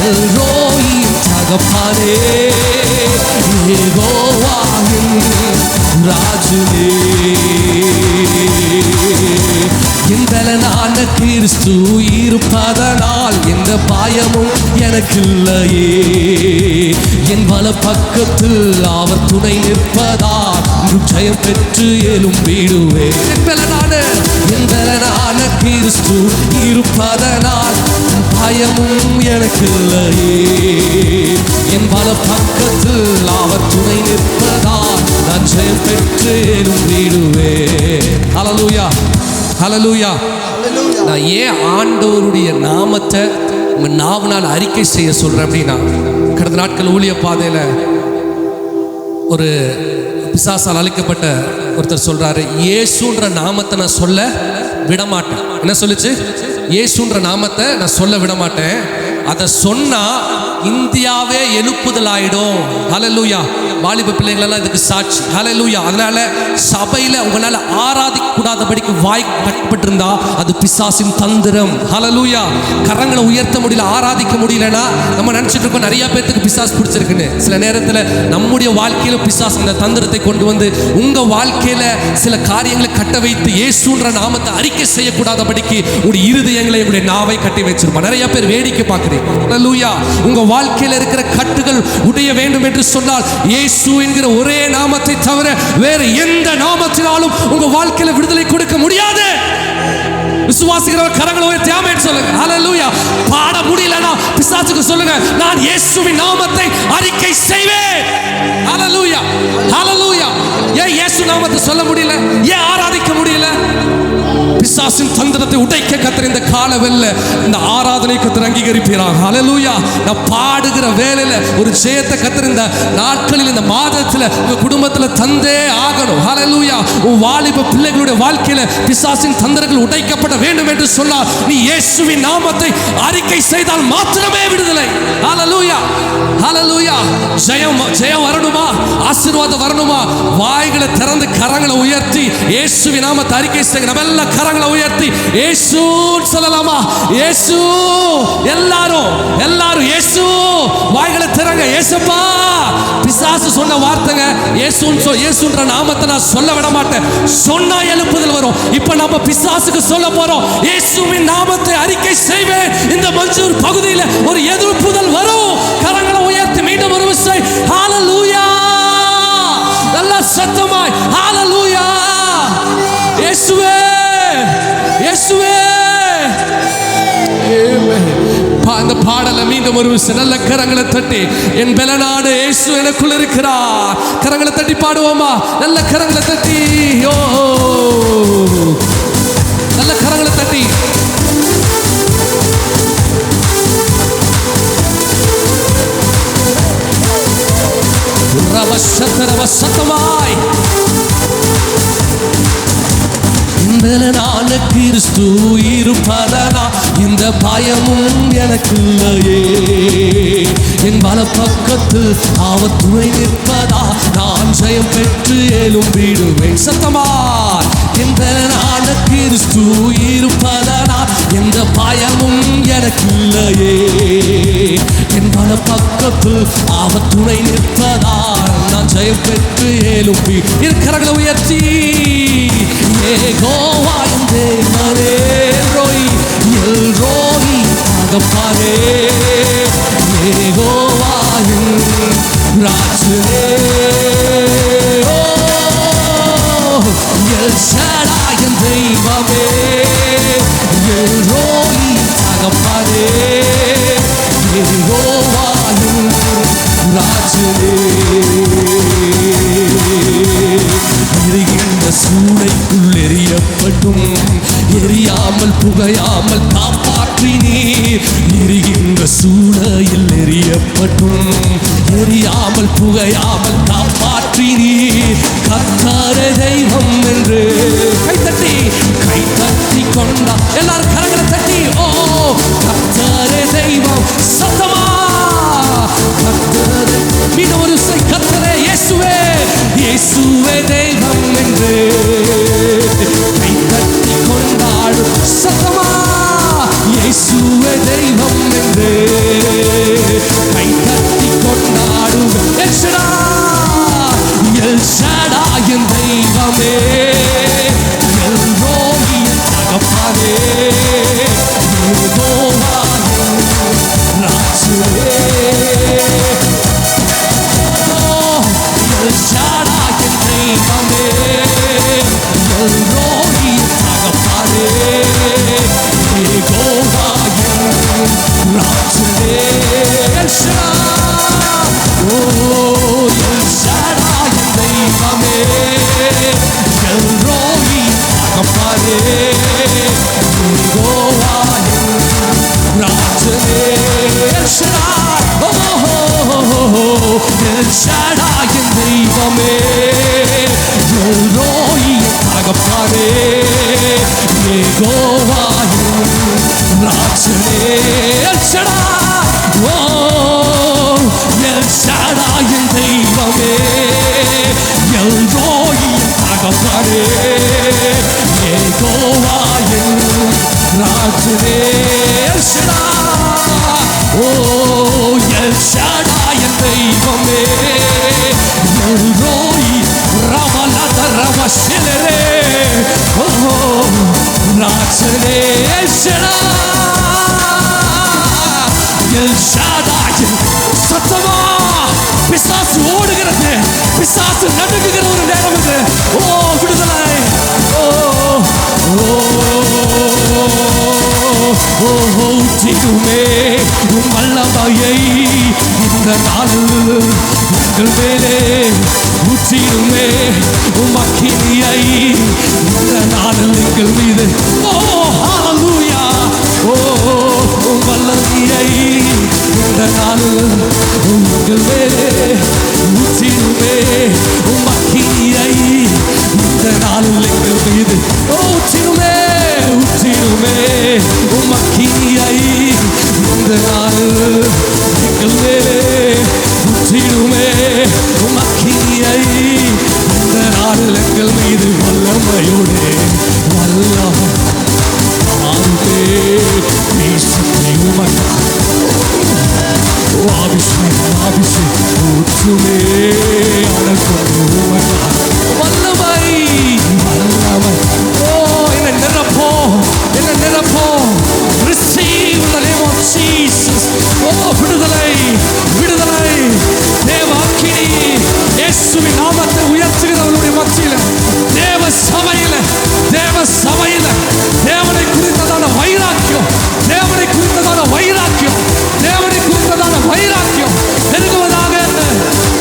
எல் ரோயின் தகப்பனே, யெகோவாயின் ராஜனே. என் பலனான கிறிஸ்து இருப்பதனால் எந்த பயமும் எனக்கு இல்லையே. என் வலப்பக்கத்தில் அவர் துணை நிற்பதால் ஜெயம் பெற்று எழும்பிடுவேன். என் பலனான கிறிஸ்து இருப்பதனால் பயமும் எனக்கு இல்லையே. என் வலப்பக்கத்தில் அவர் துணை நிற்பதால் நான் ஜெயம் பெற்று எழும்பிடுவேன். ஹல்லேலூயா, ஹல்லேலூயா. நான் ஏன் ஆண்டவருடைய நாமத்தை உங்க நாவினால் அறிக்கை செய்ய சொல்றேன் அப்படின்னா, கடந்த நாட்கள் ஊழிய பாதையில் ஒரு பிசாசால் அழிக்கப்பட்ட ஒருத்தர் சொல்றாரு, இயேசுன்ற நாமத்தை நான் சொல்ல விடமாட்டேன். என்ன சொல்லுச்சு? இயேசுன்ற நாமத்தை நான் சொல்ல விடமாட்டேன். அதை சொன்னா இந்தியாவே எழுப்புதல் ஆயிடும். ஹல்லேலூயா. வாலிப பிள்ளைகள் எல்லாம் இதுக்கு சாட்சி. ஹல்லேலூயா. அதனால சபையில உங்களால ஆராதிக்க கூடாதபடிக்கு வாய் கட்டப்பட்டிருந்தா அது பிசாசின் தந்திரம். ஹல்லேலூயா. கரங்களை உயர்த்த முடியல, ஆராதிக்க முடியலன்னா நம்ம நினைச்சிட்டு இருக்கோம் நிறைய பேருக்கு பிசாசு பிடிச்சிருக்குன்னு. சில நேரத்தில் நம்முடைய வாழ்க்கையில பிசாசு அந்த தந்திரத்தை கொண்டு வந்து உங்க வாழ்க்கையில சில காரியங்களை கட்ட வைத்து இயேசுன்ற நாமத்தை அறிக்கை செய்யக்கூடாதபடிக்கு உங்களுடைய இருதயங்களை, உங்களுடைய நாவை கட்டி வச்சிருப்பா. நிறைய பேர் வேடிக்கை பார்க்குறீங்க. ஹல்லேலூயா. உங்க வாழ்க்கையில் இருக்கிற கட்டுகள் உடைய வேண்டும் என்று சொன்னால் இயேசு என்கிற ஒரே நாமத்தை தவிர வேறு எந்த நாமத்தினாலும் உங்க வாழ்க்கையில விடுதலை கொடுக்க முடியாது. விசுவாசிக்கிறவர் கரங்களை உயர்த்தி ஆமென் சொல்லுங்க. ஹல்லேலூயா. பாட முடியலனா பிசாசுக்கு சொல்லுங்க, நான் இயேசுவின் நாமத்தை அறிக்கை செய்வேன். ஹல்லேலூயா. ஹல்லேலூயா. ஏன் இயேசு நாமத்தை சொல்ல முடியல? ஏன் ஆராதிக்க முடியல? பிசாசின் தந்திரத்தை உடைக்க கர்த்தர் இந்த காலவெல்ல இந்த ஆராதனை கர்த்தர் அங்கீகரிப்பீராக. ஹல்லேலூயா. நான் பாடுகிற வேளையில ஒரு ஜெயத்தை கர்த்தர் இந்த நாட்களில், இந்த மாதத்துல உங்க குடும்பத்துல தந்தே ஆகணும். ஹல்லேலூயா. உன் வாலிப பிள்ளைகளுடைய வாழ்க்கையில பிசாசின் தந்திரங்கள் உடைக்கப்பட வேண்டும் என்று சொன்னால் நீ இயேசுவின் நாமத்தை அறிக்கை செய்தால் மாத்திரமே விடுதலை. ஹல்லேலூயா. ஹல்லேலூயா. ஜெயம் வரணுமா? ஆசீர்வாதம் வரணுமா? வாய்களை திறந்து கரங்களை உயர்த்தி இயேசுவின் நாமத்தை அறிக்கை செய்ய நம்ம எல்லாம் கரங்களை உயர்த்தி இயேசு சொல்லலாமா? இயேசு. எல்லாரும் இயேசு. வாய்களை திறங்க. இயேசுப்பா. பிசாசு சொன்ன வார்த்தைங்க இயேசுன்ற நாமத்தை நான் சொல்ல விட மாட்டேன். சொன்னா எழுப்புதல் வரும். இப்ப நம்ம பிசாசுக்கு சொல்ல போறோம், இயேசுவின் நாமத்தை அறிக்கை செய்வேன். இந்த மஞ்சூர் பகுதியில் ஒரு எதிர்ப்புதல் வரும். கரங்களை உயர்த்தி மீண்டும் ஒரு விசை ஹல்லேலூயா. நல்ல சத்தமாய் ஹல்லேலூயா. இயேசுவே, இயேசுவே. அந்த பாடலை மீண்டும் ஒரு விஷயம் நல்ல கரங்களை தட்டி, என் பலனான இயேசு எனக்குள் இருக்கிறார். கரங்களை தட்டி பாடுவோமா? நல்ல கரங்களை தட்டி, ஓ நல்ல கரங்களை தட்டி. சத்தமாய் பலனான கிறிஸ்து இருப்பதனா இந்த பயமும் எனக்கு இல்லையே. என் வலப்பக்கத்து அவர் துணை நிற்பதா நான் ஜெயம் பெற்று எழும்பிடுவேன். சத்தமாய் என் பலனான கிறிஸ்து இருப்பதனா எந்த பயமும் எனக்கு இல்லையே. என் வலப்பக்கத்து அவர் துணை நிற்பதா நான் ஜெயம் பெற்று எழும்பி. இருக்கிறவர்களை உயர்த்தி யெகோவா என் தேவனே, ரோய் எல் ரோய் தகப்பனே, யெகோவா என் ராஜனே, ஓ எல் ஷடாய் என் தெய்வமே, எல் ரோய் தகப்பனே, யெகோவா என் ராஜனே. எரிகின்ற சூளைக்குள் எரியப்பட்டும் எரியாமல் புகையாமல் காப்பாற்றி நீர். எரிகின்ற சூளையில் எரியப்பட்டும் எரியாமல் புகையாமல் காப்பாற்றி நீர். கர்த்தரே தெய்வம் என்று கைத்தட்டி கொண்டா. எல்லாரும் கரங்களை தட்டி, ஓ கர்த்தரே தெய்வம். சத்தமா கர்த்தரே. மீண்டும் ஒரு கர்த்தரே இயேசுவே, இயேசுவே தெய்வம் என்று கைத்தட்டி கொண்டாடும். சத்தமா இயேசுவே தெய்வம் என்று கைத்தட்டி கொண்டாடும். எல் ஷடாய் என் தெய்வமே, எல் ரோய் என் தகப்பனே, யெகோவா என் ராஜனே. எல் ஷடாய் என் தெய்வமே, எல் ரோய் என் தகப்பனே, யெகோவா என் ராஜனே. எல் ஷடாய், ஓ எல் ஷடாய் என் தெய்வமே, எல் ரோய் என் தகப்பனே, யெகோவா என் ராஜனே. எல் ஷடாய், ஓ எல் ஷடாய் என் தெய்வமே, யெகோவாயின் ராஜனே எல் ஷடாய் ஓ எல் ஷடாயின் தெய்வமே எல் ரோயின் தகப்பனே யெகோவாயின் ராஜனே எல் ஷடாய் ஓ எல் ஷடாயின் தெய்வமே எல் ரோயி ரமலத ரமஷிலரே ஓ ராஜனே எல் ஷடாய் எல் ஷடாய் சத்தமா பிசாசு ஓடுகிறது பிசாசு நடுங்குகிற ஒரு நேரம் இது ஓ விடுதலை ஓ ஓ ஊற்றிடுமே உம் வல்லமையை இந்த நாளில் எங்கள் மேலே ஊற்றிடுமே உம் அக்கினியை இந்த நாளில் எங்கள் மீது ஓ ஹல்லேலூயா ஓ உம் வல்லமையை இந்த நாளில் எங்கள் மேலே ஊற்றிடுமே உம் அக்கினியை இந்த நாளில் எங்கள் மீது ஊற்றிடுமே ஊற்றிடுமே உம் அக்கினியை இந்த நாளில் எங்கள் மேலே ஊற்றிடுமே உம் அக்கினியை இந்த நாளில் எங்கள் மீது வல்லமையோடு வல்லமை ஆண்டே தேசத்தை உமக்கு அபிஷேகம் ஊற்றுமே அடக்கம் உமக்கு வல்லமை வல்லமை ஓ என்னை நிரப்போ receive the name of Jesus ஓ விடுதலை விடுதலை தேவ அக்கினி இயேசுவின் நாமத்தை உயர்த்துகிறவர்களுடைய மத்தியில தேவ சபையில தேவனை குறித்ததான வைராக்கியம் தேவனை குறித்ததான வைராக்கியம்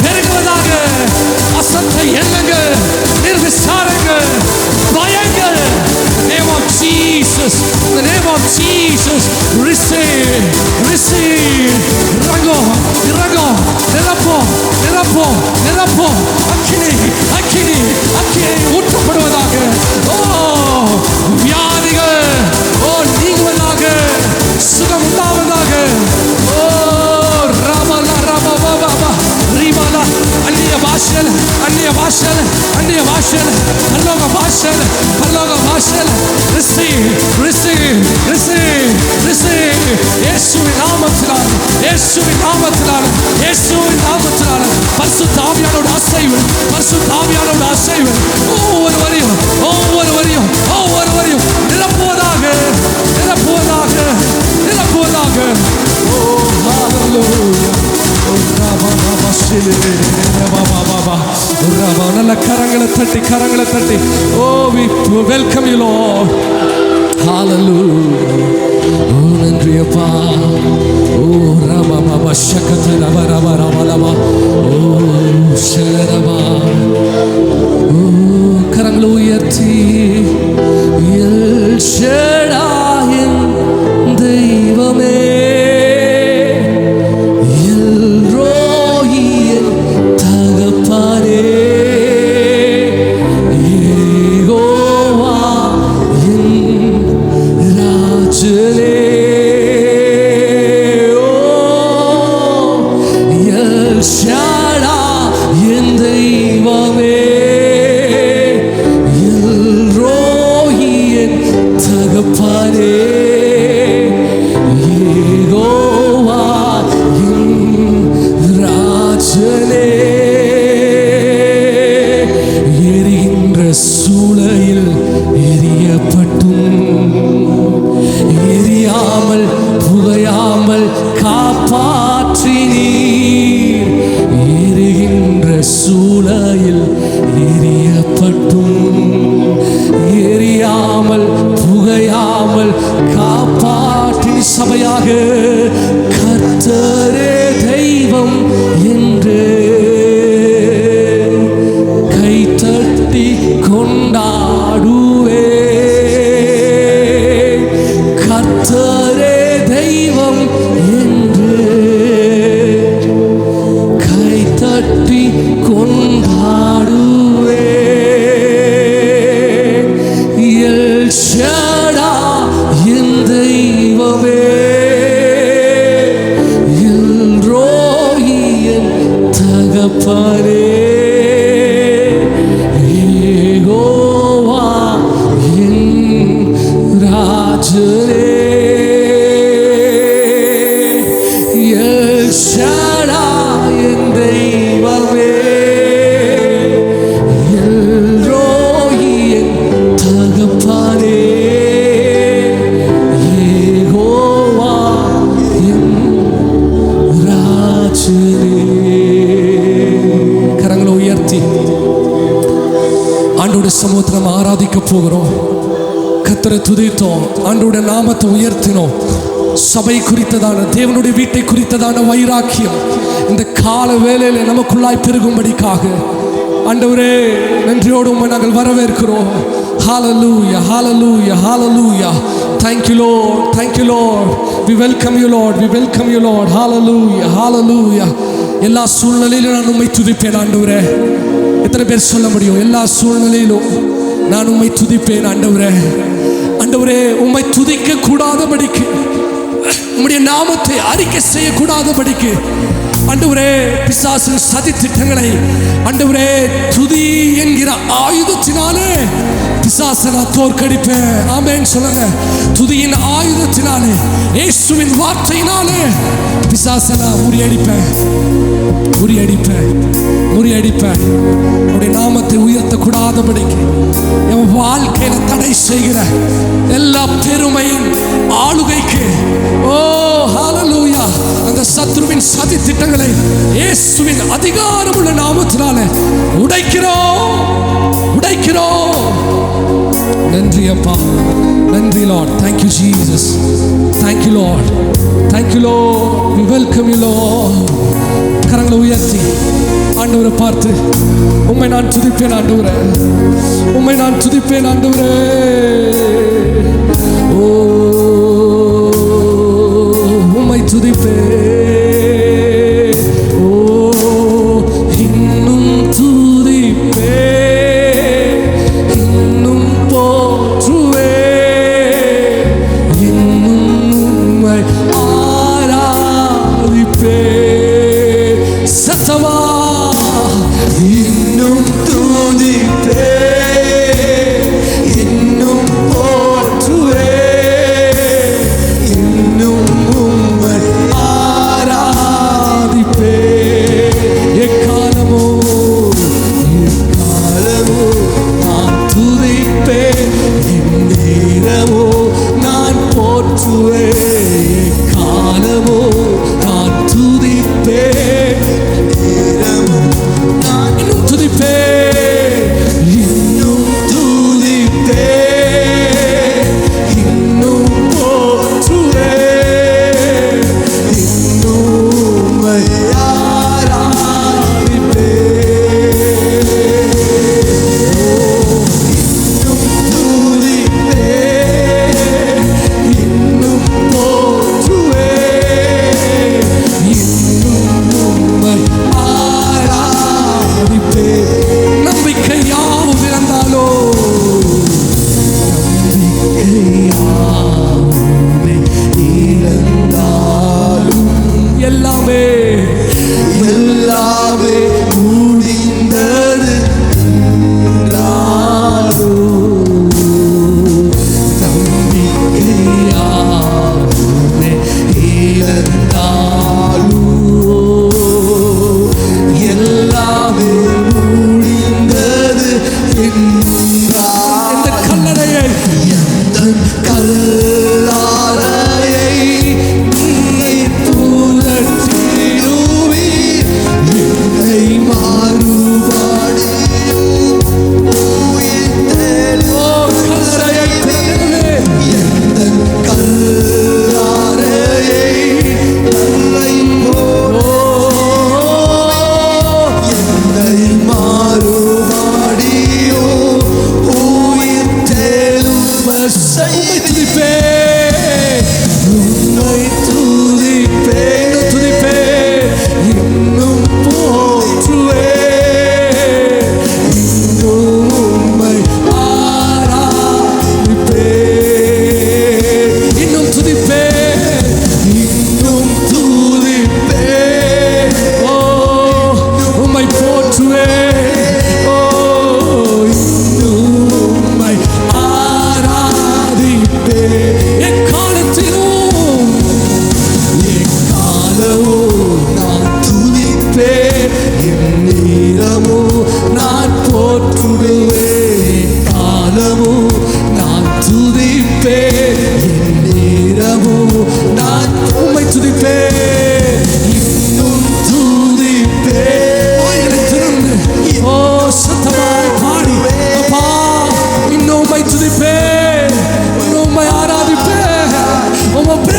பெருகுவதாக அசத்தை எண்ணுங்க நிர்விசாரங்க பயங்கள் name of Jesus the name of Jesus receive இறங்கோ நிரப்போ அக்கினி ஊற்றப்படுவதாக ஓ வியாதிகள் ஓ நீங்குவதாக சுகம் உண்டாவதாக ஓ ரமலா ரிமலா அந்நிய பாஷையில் பரலோக பாஷையில் receive இயேசுவின் நாமத்தினால பரிசுத்த ஆவியானோட அசைவு ஒவ்வொரு வரியும் நிரப்புவதாக ஓ ஹல்லேலூயா நல்ல கரங்களை தட்டி ஓ we welcome you Lord hallelujah ஓ நன்றி அப்பா ஓ ரபா ஷகத ரபா ஓ ஷரபா ஓ கரங்களை உயர்த்தி எல் ஷடாயின் தெய்வமே கர்த்தரே தெய்வம் என்று கைத்தட்டி கொண்டாடுவே. கர்த்தரே தெய்வம் என்று கைத்தட்டி கொண்டாடுவே. எல் ஷடாய் தெய்வமே எல்ரோயி என் தகப்பனே யெகோவா என் ராஜனே எல் ஷடாய் என் தெய்வமே எல்ரோயி என் தகப்பனே யெகோவா என் ராஜனே. கரங்களை உயர்த்தி ஆண்டோட சமூகத்தை நம்ம ஆராதிக்க போகிறோம். கர்த்தரை துதித்தோம், ஆண்டோட நாமத்தை உயர்த்தினோம். சபை குறித்ததான, தேவனுடைய வீட்டை குறித்ததான வைராக்கியம் இந்த கால வேளையில நமக்குள்ளாய் பெருகும்படிக்காக ஆண்டவரே நன்றியோடு உம்மை நாங்கள் வரவேற்கிறோம். ஹalleluya hallelujah hallelujah. Thank you Lord, thank you Lord. We welcome you Lord, we welcome you Lord. Hallelujah hallelujah. எல்லா சூழ்நிலையிலும் நான் உம்மை துதிப்பேன் ஆண்டவரே. எத்தனை பேர் சொல்ல முடியும்? எல்லா சூழ்நிலையிலும் நான் உம்மை துதிப்பேன் ஆண்டவரே. ஆண்டவரே உம்மை துதிக்க கூடாதபடிக்கு, உம்முடைய நாமத்தை அறிக்கை செய்யக்கூடாதபடிக்கு ஆண்டவரே பிசாசின் சதி திட்டங்களை ஆண்டவரே துதி என்கிற ஆயுதத்தினாலே பிசாசை நான் தோற்கடிப்பேன். ஆமென் சொல்லுங்க. துதியின் ஆயுதத்தினாலே, இயேசுவின் வார்த்தையினாலே பிசாசை நான் முறியடிப்பேன் முறியடிப்பேன் முறியடிப்பேன். உடைய நாமத்தை உயர்த்தக்கூடாதபடிக்கு என் வாழ்க்கையில தடை செய்கிற எல்லா பெருமையின் ஆளுகைக்கு ஓ ஹalleluya அந்த சத்துருவின் சதி திட்டங்களை இயேசுவின் அதிகாரமுள்ள நாமத்தினாலே உடைக்கிறோம் உடைக்கிறோம். நன்றி அப்பா, நன்றி Lord. Thank you Jesus, thank you Lord, thank you Lord. We welcome you Lord. கரங்களை உயர்த்தி ஆண்டவரை பார்த்து உம்மை நான் துதிப்பேன் ஆண்டவரே, உம்மை நான் துதிப்பேன் ஆண்டவரே. ஓ உம்மை துதிப்பேன், ஓ இன்னும் துதிப்பேன், இன்னும் போற்றுவேன், இன்னும் உம்மை ஆராதிப்பேன். சத்தமா இன்னும் துதிப்பேன், இன்னும் போற்றுவேன், இன்னும் உம்மை ஆராதிப்பேன். எக்காலமோ எக்காலமோ நான் துதிப்பேன், எந்நேரமோ நான் போற்றுவேன். எக்காலமோ நான் துதிப்பேன், இன்னும் துதிப்பேன், இன்னும் துதிப்பேன், இன்னும் போற்றுவேன், இன்னும் உம்மை ஆராதிப்பேன். இன்னும் துதிப்பேன், இன்னும் போற்றுவேன், இன்னும் உம்மை ஆராதிப்பேன். நம்பிக்கை யாவும் இழந்தாலோ, நம்பிக்கை யாவுமே இழந்தாலும் எல்லாமே எல்லாமே முடிந்தது என்றாலோ, நம்பிக்கை யாவுமே இழந்தாலோ எல்லாமே முடிந்தது என்றால் இந்த கல்லறையை, எந்த கல்லறையை நீ புரட்டிடுவீர், என்னை மறுபடியும் உயிர்த்தெழு. ஓ கல்லறையை திறந்தே, எந்த கல்லறையை தன்னை என்னை மறுபடியும் உயிர்த்தெழும்ப செய்திப்பேன். உம்மை துதிப்பேன் துதிப்பேன், இன்னும் போற்றுவேன், இன்னும் உம்மை ஆராதிப்பேன், இன்னும் துதிப்பேன்.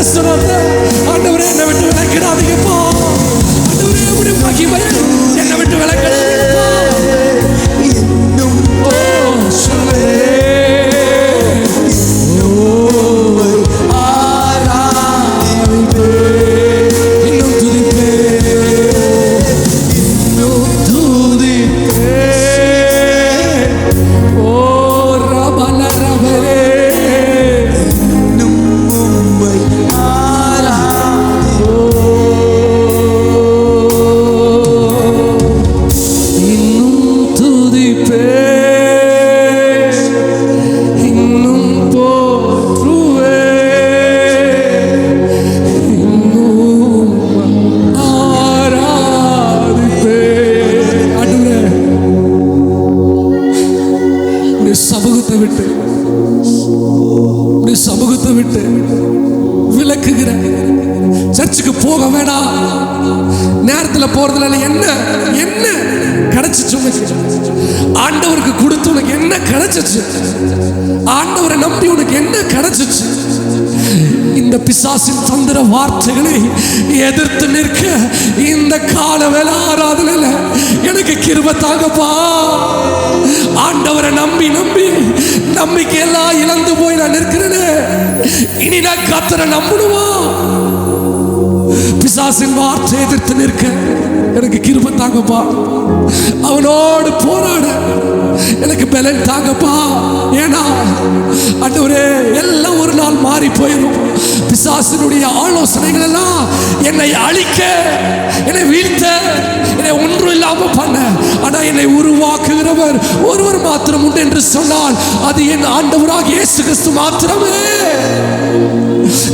பேசுறாங்க. ஆண்டவரே என்னை விட்டு விலக்கிடாதீங்கப்பா. ஆண்டவரே உம்முடைய மகிமை என்னை விட்டு விலக்கிடாதீங்கப்பா. சமூகத்தை விட்டு விலக்குகிற சர்ச்சுக்கு போக வேணாம், நேரத்தில் போறதுல என்ன என்ன கிடைச்சிச்சு உனக்கு? ஆண்டவருக்கு கொடுத்து உனக்கு என்ன கிடைச்சிச்சு? ஆண்டவரை நம்பி உனக்கு என்ன கிடைச்சிச்சு? இந்த பிசாசின் தந்திர வார்த்தைகளை எதிர்த்து நிற்க இந்த கால வேளை ஆராதனையில எனக்கு கிருபை தாங்கப்பா. ஆண்டவரை நம்பி நம்பி நம்பிக்கை எல்லாம் இழந்து போய் நான் நிற்கிறேனே, இனி நான் கர்த்தரை நம்பணுமா? பிசாசின் வார்த்தை எதிர்த்து நிற்க எனக்கு கிருபை தாங்கப்பா. அவனோடு போராட எனக்கு பலன் தாங்கப்பா. ஏன்னா ஆண்டவரே எல்லாம் ஒரு நாள் மாறி போயிடும். பிசாசினுடைய ஆலோசனைகள் எல்லாம் என்னை அழிக்க, என்னை வீழ்த்த, என்னை ஒன்றும் இல்லாம பண்ண, ஆனா என்னை உருவாக்குகிறவர் ஒருவர் மாத்திரம் உண்டு என்று சொன்னால் அது என் ஆண்டவராக இயேசு கிறிஸ்து மாத்திரமே.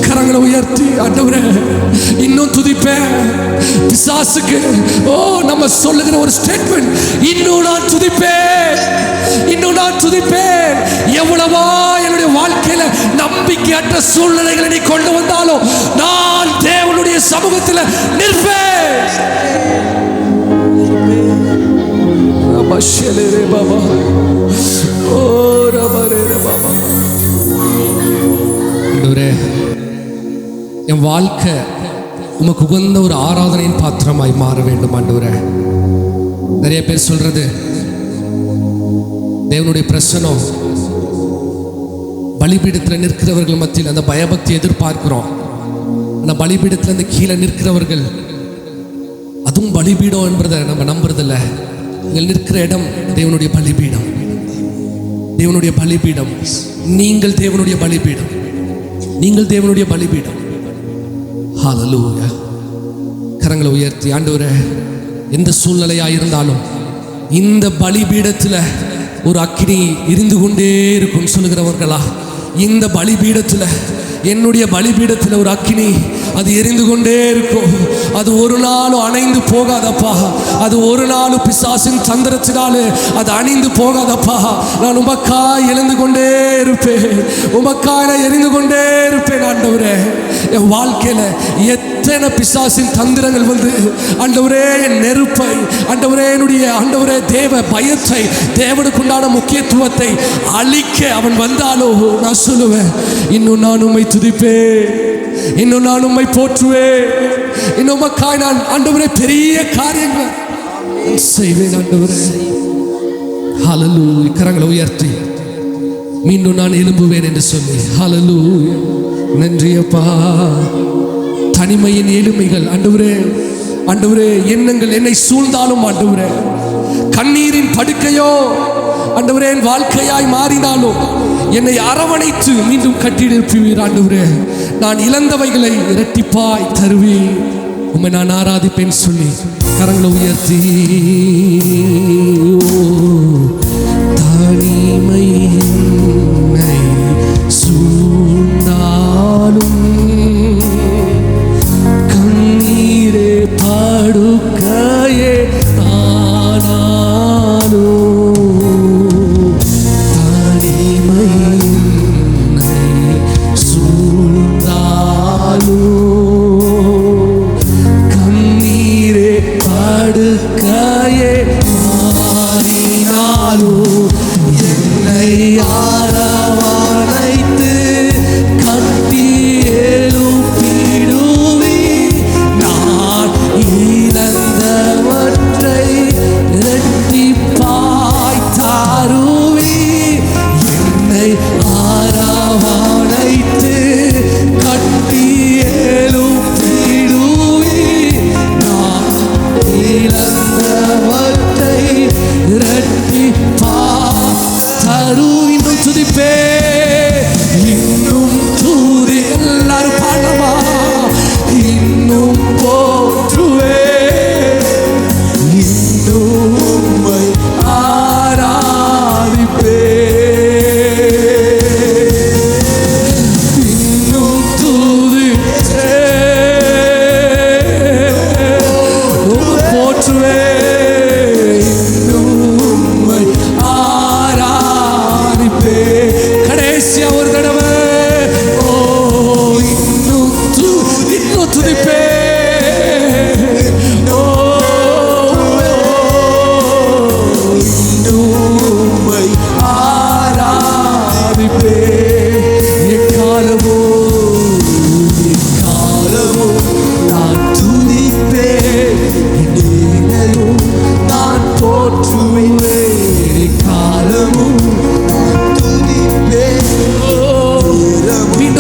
கரங்களை உயர்த்தி ஆண்டவரே இன்னும் துதிப்பேன். பிசாசுக்கு நம்ம சொல்லுகிற ஒரு ஸ்டேட்மெண்ட், இன்னும் நான் துதிப்பேன், இன்னும் நான் துதிப்பேன். எவ்வளவா என்னுடைய வாழ்க்கையில நம்பிக்கையற்ற சூழ்நிலைகளை நீ கொண்டு வந்தாலும் நான் தேவனுடைய சமூகத்தில் நிற்பேன். பாபா ஓ ரபரே பாபா. என் வாழ்க்கை உமக்கு உகந்த ஒரு ஆராதனையின் பாத்திரமாய் மாற வேண்டும் ஆண்டவரே. நிறைய பேர் சொல்றது தேவனுடைய பிரசனம் பலிபீடத்தில் நிற்கிறவர்கள் மத்தியில் அந்த பயபக்தி எதிர்பார்க்கிறோம். ஆனால் பலிபீடத்தில் அந்த கீழே நிற்கிறவர்கள் அதுவும் பலிபீடம் என்பதை நம்ம நம்புறதில்ல. நீங்கள் நிற்கிற இடம் தேவனுடைய பலிபீடம், தேவனுடைய பலிபீடம். நீங்கள் தேவனுடைய பலிபீடம், நீங்கள் தேவனுடைய பலிபீடம். ஹல்லேலூயா. கரங்களை உயர்த்தி ஆண்டவரே எந்த சூழ்நிலையா இருந்தாலும் இந்த பலிபீடத்தில் ஒரு அக்கினி எரிந்து கொண்டே இருக்கும் சொல்லுகிறவர்களா, இந்த பலிபீடத்தில் என்னுடைய பலிபீடத்தில் ஒரு அக்கினி அது எரிந்து கொண்டே இருக்கும். அது ஒரு நாளும் அணைந்து போகாதப்பா. அது ஒரு நாளும் பிசாசின் தந்திரத்தினாலே அது அணிந்து போகாதப்பா. நான் உமக்காய் எழுந்து கொண்டே இருப்பேன், உமக்காய் நான் எரிந்து கொண்டே இருப்பேன். ஆண்டவரே என் வாழ்க்கையில எத்தனை பிசாசின் தந்திரங்கள் வந்து ஆண்டவரே என் நெருப்பை, ஆண்டவரே என்னுடைய ஆண்டவரே தேவ பயத்தை, தேவனுக்குண்டான முக்கியத்துவத்தை அழிக்க அவன் வந்தாலும் நான் சொல்லுவேன், இன்னும் நான் உம்மை துதிப்பேன், இன்னும் நான் உம்மை போற்றுவேன், இன்னும் உமக்காய் நான் ஆண்டவரே பெரிய காரியங்கள் செய்வேன். ஆண்டவரே ஹல்லேலூயா. கரங்களை உயர்த்தி மீண்டும் நான் எழும்புவேன் என்று சொல்லி ஹல்லேலூயா. நன்றி அப்பா. தனிமையின் எளிமைகள் ஆண்டவரே, ஆண்டவரே எண்ணங்கள் என்னை சூழ்ந்தாலும் ஆண்டவரே, கண்ணீரின் படுக்கையோ ஆண்டவரே என் வாழ்க்கையாய் மாறினாலும் என்னை அரவணைத்து மீண்டும் கட்டியிருப்பீர். ஆண்டவரே நான் இழந்தவைகளை இரட்டிப்பாய் தருவேன், உம்மை நான் ஆராதிப்பேன் சொல்லி கரங்களை உயர்த்தி தனிமை என்னை சூழ்ந்தாலும் கண்ணீரே படுக்கையே மாறினாலும்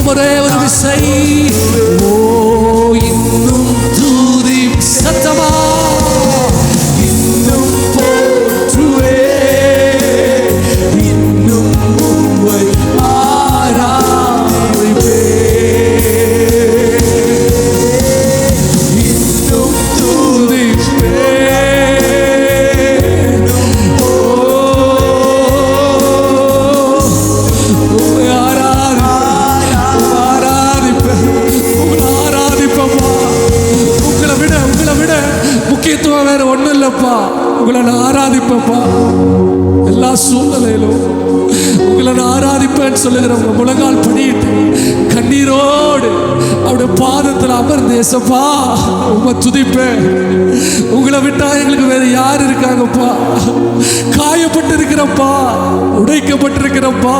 ஒரே ஒரு விசை ஓ இன்னும் தூதி சத்தமா இன்னும் போற்றுவே இன்னும் உம்மை ஆராதிப்பே இன்னும் தூதிப்பே முக்கியத்துவம் வேற ஒண்ணும் இல்லப்பா. உங்களை நான் ஆராதிப்பேன்ப்பா. எல்லா சூழ்நிலையிலும் உங்களை நான் ஆராதிப்பேன்னு சொல்லுகிறவங்க முழங்கால் படிட்டு கண்ணீரோடு அவருடைய பாதத்தில் அமர்ந்து ஏசப்பா உங்க துதிப்பேன். உங்களை விட்டா எங்களுக்கு வேற யார் இருக்காங்கப்பா? காயப்பட்டு இருக்கிறப்பா, உடைக்கப்பட்டிருக்கிறப்பா,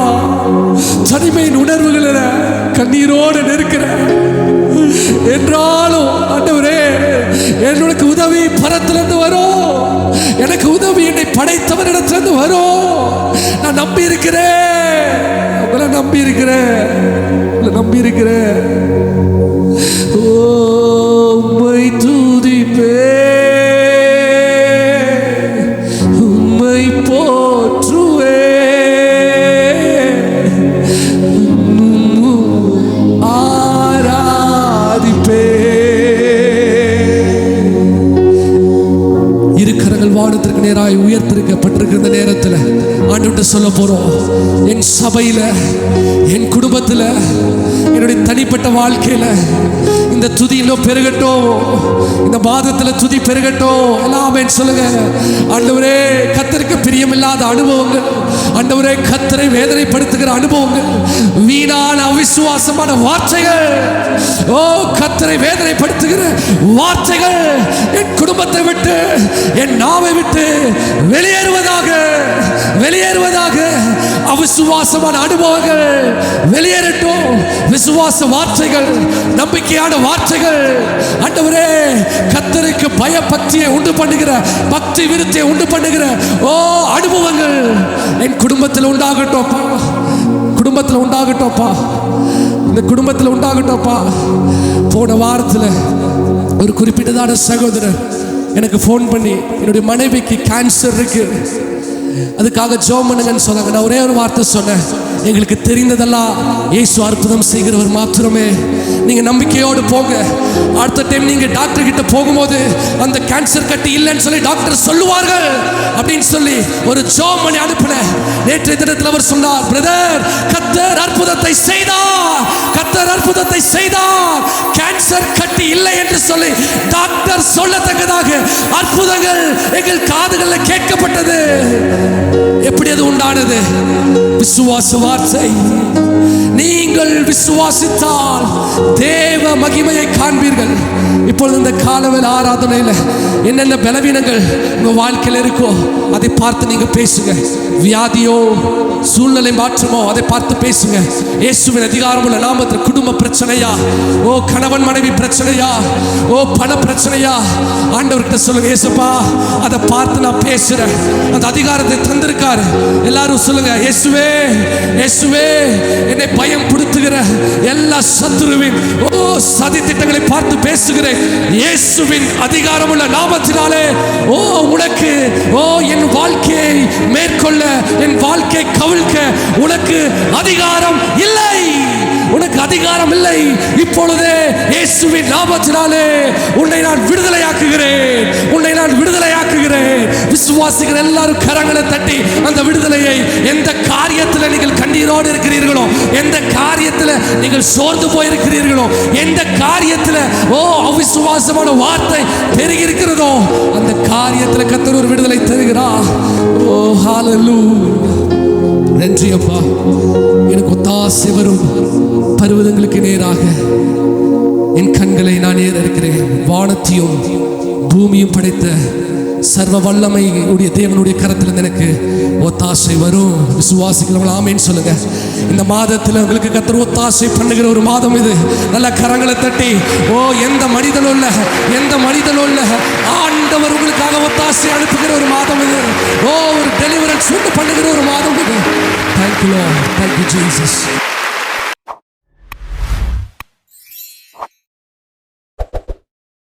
தனிமையின் உணர்வுகளில் கண்ணீரோடு நிற்கிறேன். என்றாலும் ஆண்டவரே என்னுடைய உதவி பரத்திலிருந்து வரும். எனக்கு உதவி என்னை படைத்தவரிடத்திலிருந்து வரும். நான் நம்பி இருக்கிறேன், உங்களை நம்பி இருக்கிறேன், உங்களை நம்பி இருக்கிறேன். உம்மை துதிப்பேன், உம்மை போற்றுவேன், வானத்திற்கு நேராய் உயர்த்திருக்கப்பட்டிருக்கிற நேரத்தில் ஆண்டவர்கிட்ட சொல்ல போறோம். என் சபையில, என் குடும்பத்தில், என்னுடைய தனிப்பட்ட வாழ்க்கையில இந்த துதி இன்னும் பெருகட்டும். இந்த மாதத்தில் துதி பெருகட்டும். எல்லாமே சொல்லுங்க. ஆண்டவரே கர்த்தருக்கு பிரியமில்லாத அனுபவங்கள், ஆண்டவரே கர்த்தரை வேதனைப்படுத்துகிற அனுபவங்கள், வீணான அவிசுவாசமான வார்த்தைகள், ஓ கர்த்தரை வேதனைப்படுத்துகிற வார்த்தைகள் என் குடும்பத்தை விட்டு, என் நாவை விட்டு வெளியேறுவதாக, வெளியேறுவதாக. அவிசுவாசமான அனுபவங்கள் வெளியேறட்டும். விசுவாச வார்த்தைகள், நம்பிக்கையான வார்த்தைகள், ஆண்டவரே கர்த்தருக்கு பயபக்தியை உண்டு பண்ணுகிற, பக்தி விருத்தியை உண்டு பண்ணுகிற ஓ அனுபவங்கள் என் குடும்பத்தில் உண்டாகட்டோப்பா. குடும்பத்தில் உண்டாகட்டோப்பா. இந்த குடும்பத்தில் உண்டாகட்டோப்பா. போன வாரத்தில் ஒரு குறிப்பிட்டதான சகோதரர் எனக்கு ஃபோன் பண்ணி என்னுடைய மனைவிக்கு கேன்சர் இருக்கு, அதுக்காக ஜெபம் பண்ணுங்கன்னு சொன்னாங்க. நான் ஒரே ஒரு வார்த்தை சொன்னேன், எங்களுக்கு தெரிந்ததெல்லாம் இயேசு அற்புதம் செய்கிறவர் மாத்திரமே. நீங்க நம்பிக்கையோடு போங்க. அடுத்த டைம் நீங்க டாக்டர் கிட்ட போகும்போது அந்த கேன்சர் கட்டி இல்லைன்னு சொல்லி டாக்டர் சொல்லுவார்கள் அப்படின்னு சொல்லி ஒரு ஜெபம் பண்ணி அனுப்பினேன். நேற்றைய தினத்தில் அவர் சொன்னார், பிரதர் கர்த்தர் அற்புதத்தை செய்தார், கர்த்தர் அற்புதத்தை செய்தார், கேன்சர் கட்டி இல்லை என்று சொல்லி டாக்டர் சொல்லத்தக்கதாக அற்புதங்கள் எங்கள் காதுகளில் கேட்கப்பட்டது. எப்படி அது உண்டானது? விசுவாச வார்த்தை. நீங்கள் விசுவாசித்தால் தேவ மகிமையை காண்பீர்கள். இப்பொழுது இந்த காலவேளை ஆராதனையில் என்னென்ன பலவீனங்கள் உங்க வாழ்க்கையில் இருக்கோ அதை பார்த்து நீங்க பேசுங்க. வியாதியோ சூழ்நிலை மாற்றமோ அதை பார்த்து பேசுங்க. இயேசுவின் அதிகாரமுள்ள நாமத்தில் குடும்ப பிரச்சனையா, ஓ கணவன் மனைவி பிரச்சனையா, ஓ பண பிரச்சனையா, ஆண்டவர்கிட்ட சொல்லுங்க. இயேசுப்பா அதை பார்த்து நான் பேசுறேன். அந்த அதிகாரத்தை தந்திருக்காரு. எல்லாரும் சொல்லுங்க, இயேசுவே இயேசுவே என்னை பயம் படுத்துகிற எல்லா சத்துருவின் ஓ சதி திட்டங்களை பார்த்து பேசுகிறேன். இயேசுவின் அதிகாரமுள்ள நாமத்தினாலே ஓ உனக்கு ஓ என் வாழ்க்கையை மேற்கொள்ள, என் வாழ்க்கை கவிழ்க்க உனக்கு அதிகாரம் இல்லை, உனக்கு அதிகாரம் இல்லை. இப்பொழுதே இயேசுவின் நாமத்தினாலே உன்னை நான் விடுதலையாக்குகிறேன், உன்னை நான் விடுதலையாக்குகிறேன். விசுவாசிகள் எல்லாரும் கரங்களை தட்டி அந்த விடுதலையை, எந்த காரியத்தில் நீங்கள் கண்ணீரோடு இருக்கிறீர்களோ, எந்த காரியத்தில் நீங்கள் சோர்ந்து போயிருக்கிறீர்களோ, எந்த காரியத்தில் ஓ அவிசுவாசமான வார்த்தை பெருகி இருக்கிறதோ அந்த காரியத்தில் கர்த்தர் ஒரு விடுதலை தருகிறார். ஓ ஹalleluya. நன்றி அப்பா. எனக்கு ஒத்தாசை வரும் பர்வதங்களுக்கு நேராக என் கண்களை நான் ஏற இருக்கிறேன். வானத்தையும் பூமியும் படைத்த சர்வ வல்லமை உடைய தேவனுடைய கரத்தில் எனக்கு ஒத்தாசை வரும். விசுவாசிக்கிறவங்க ஆமேன்னு சொல்லுங்க. இந்த மாதத்தில் உங்களுக்கு கர்த்தர் ஒத்தாசை பண்ணுகிற ஒரு மாதம் இது. நல்ல கரங்களை தட்டி ஓ எந்த மனிதனும் இல்லை, எந்த மனிதனும் இல்லை, ஆண்டவர் உங்களுக்காக ஒத்தாசை அனுப்புகிற ஒரு மாதம் இது. ஓ ஒரு டெலிவரன்ஸ் பண்ணுகிற ஒரு மாதம் இது. Thank you Lord. Thank you Jesus.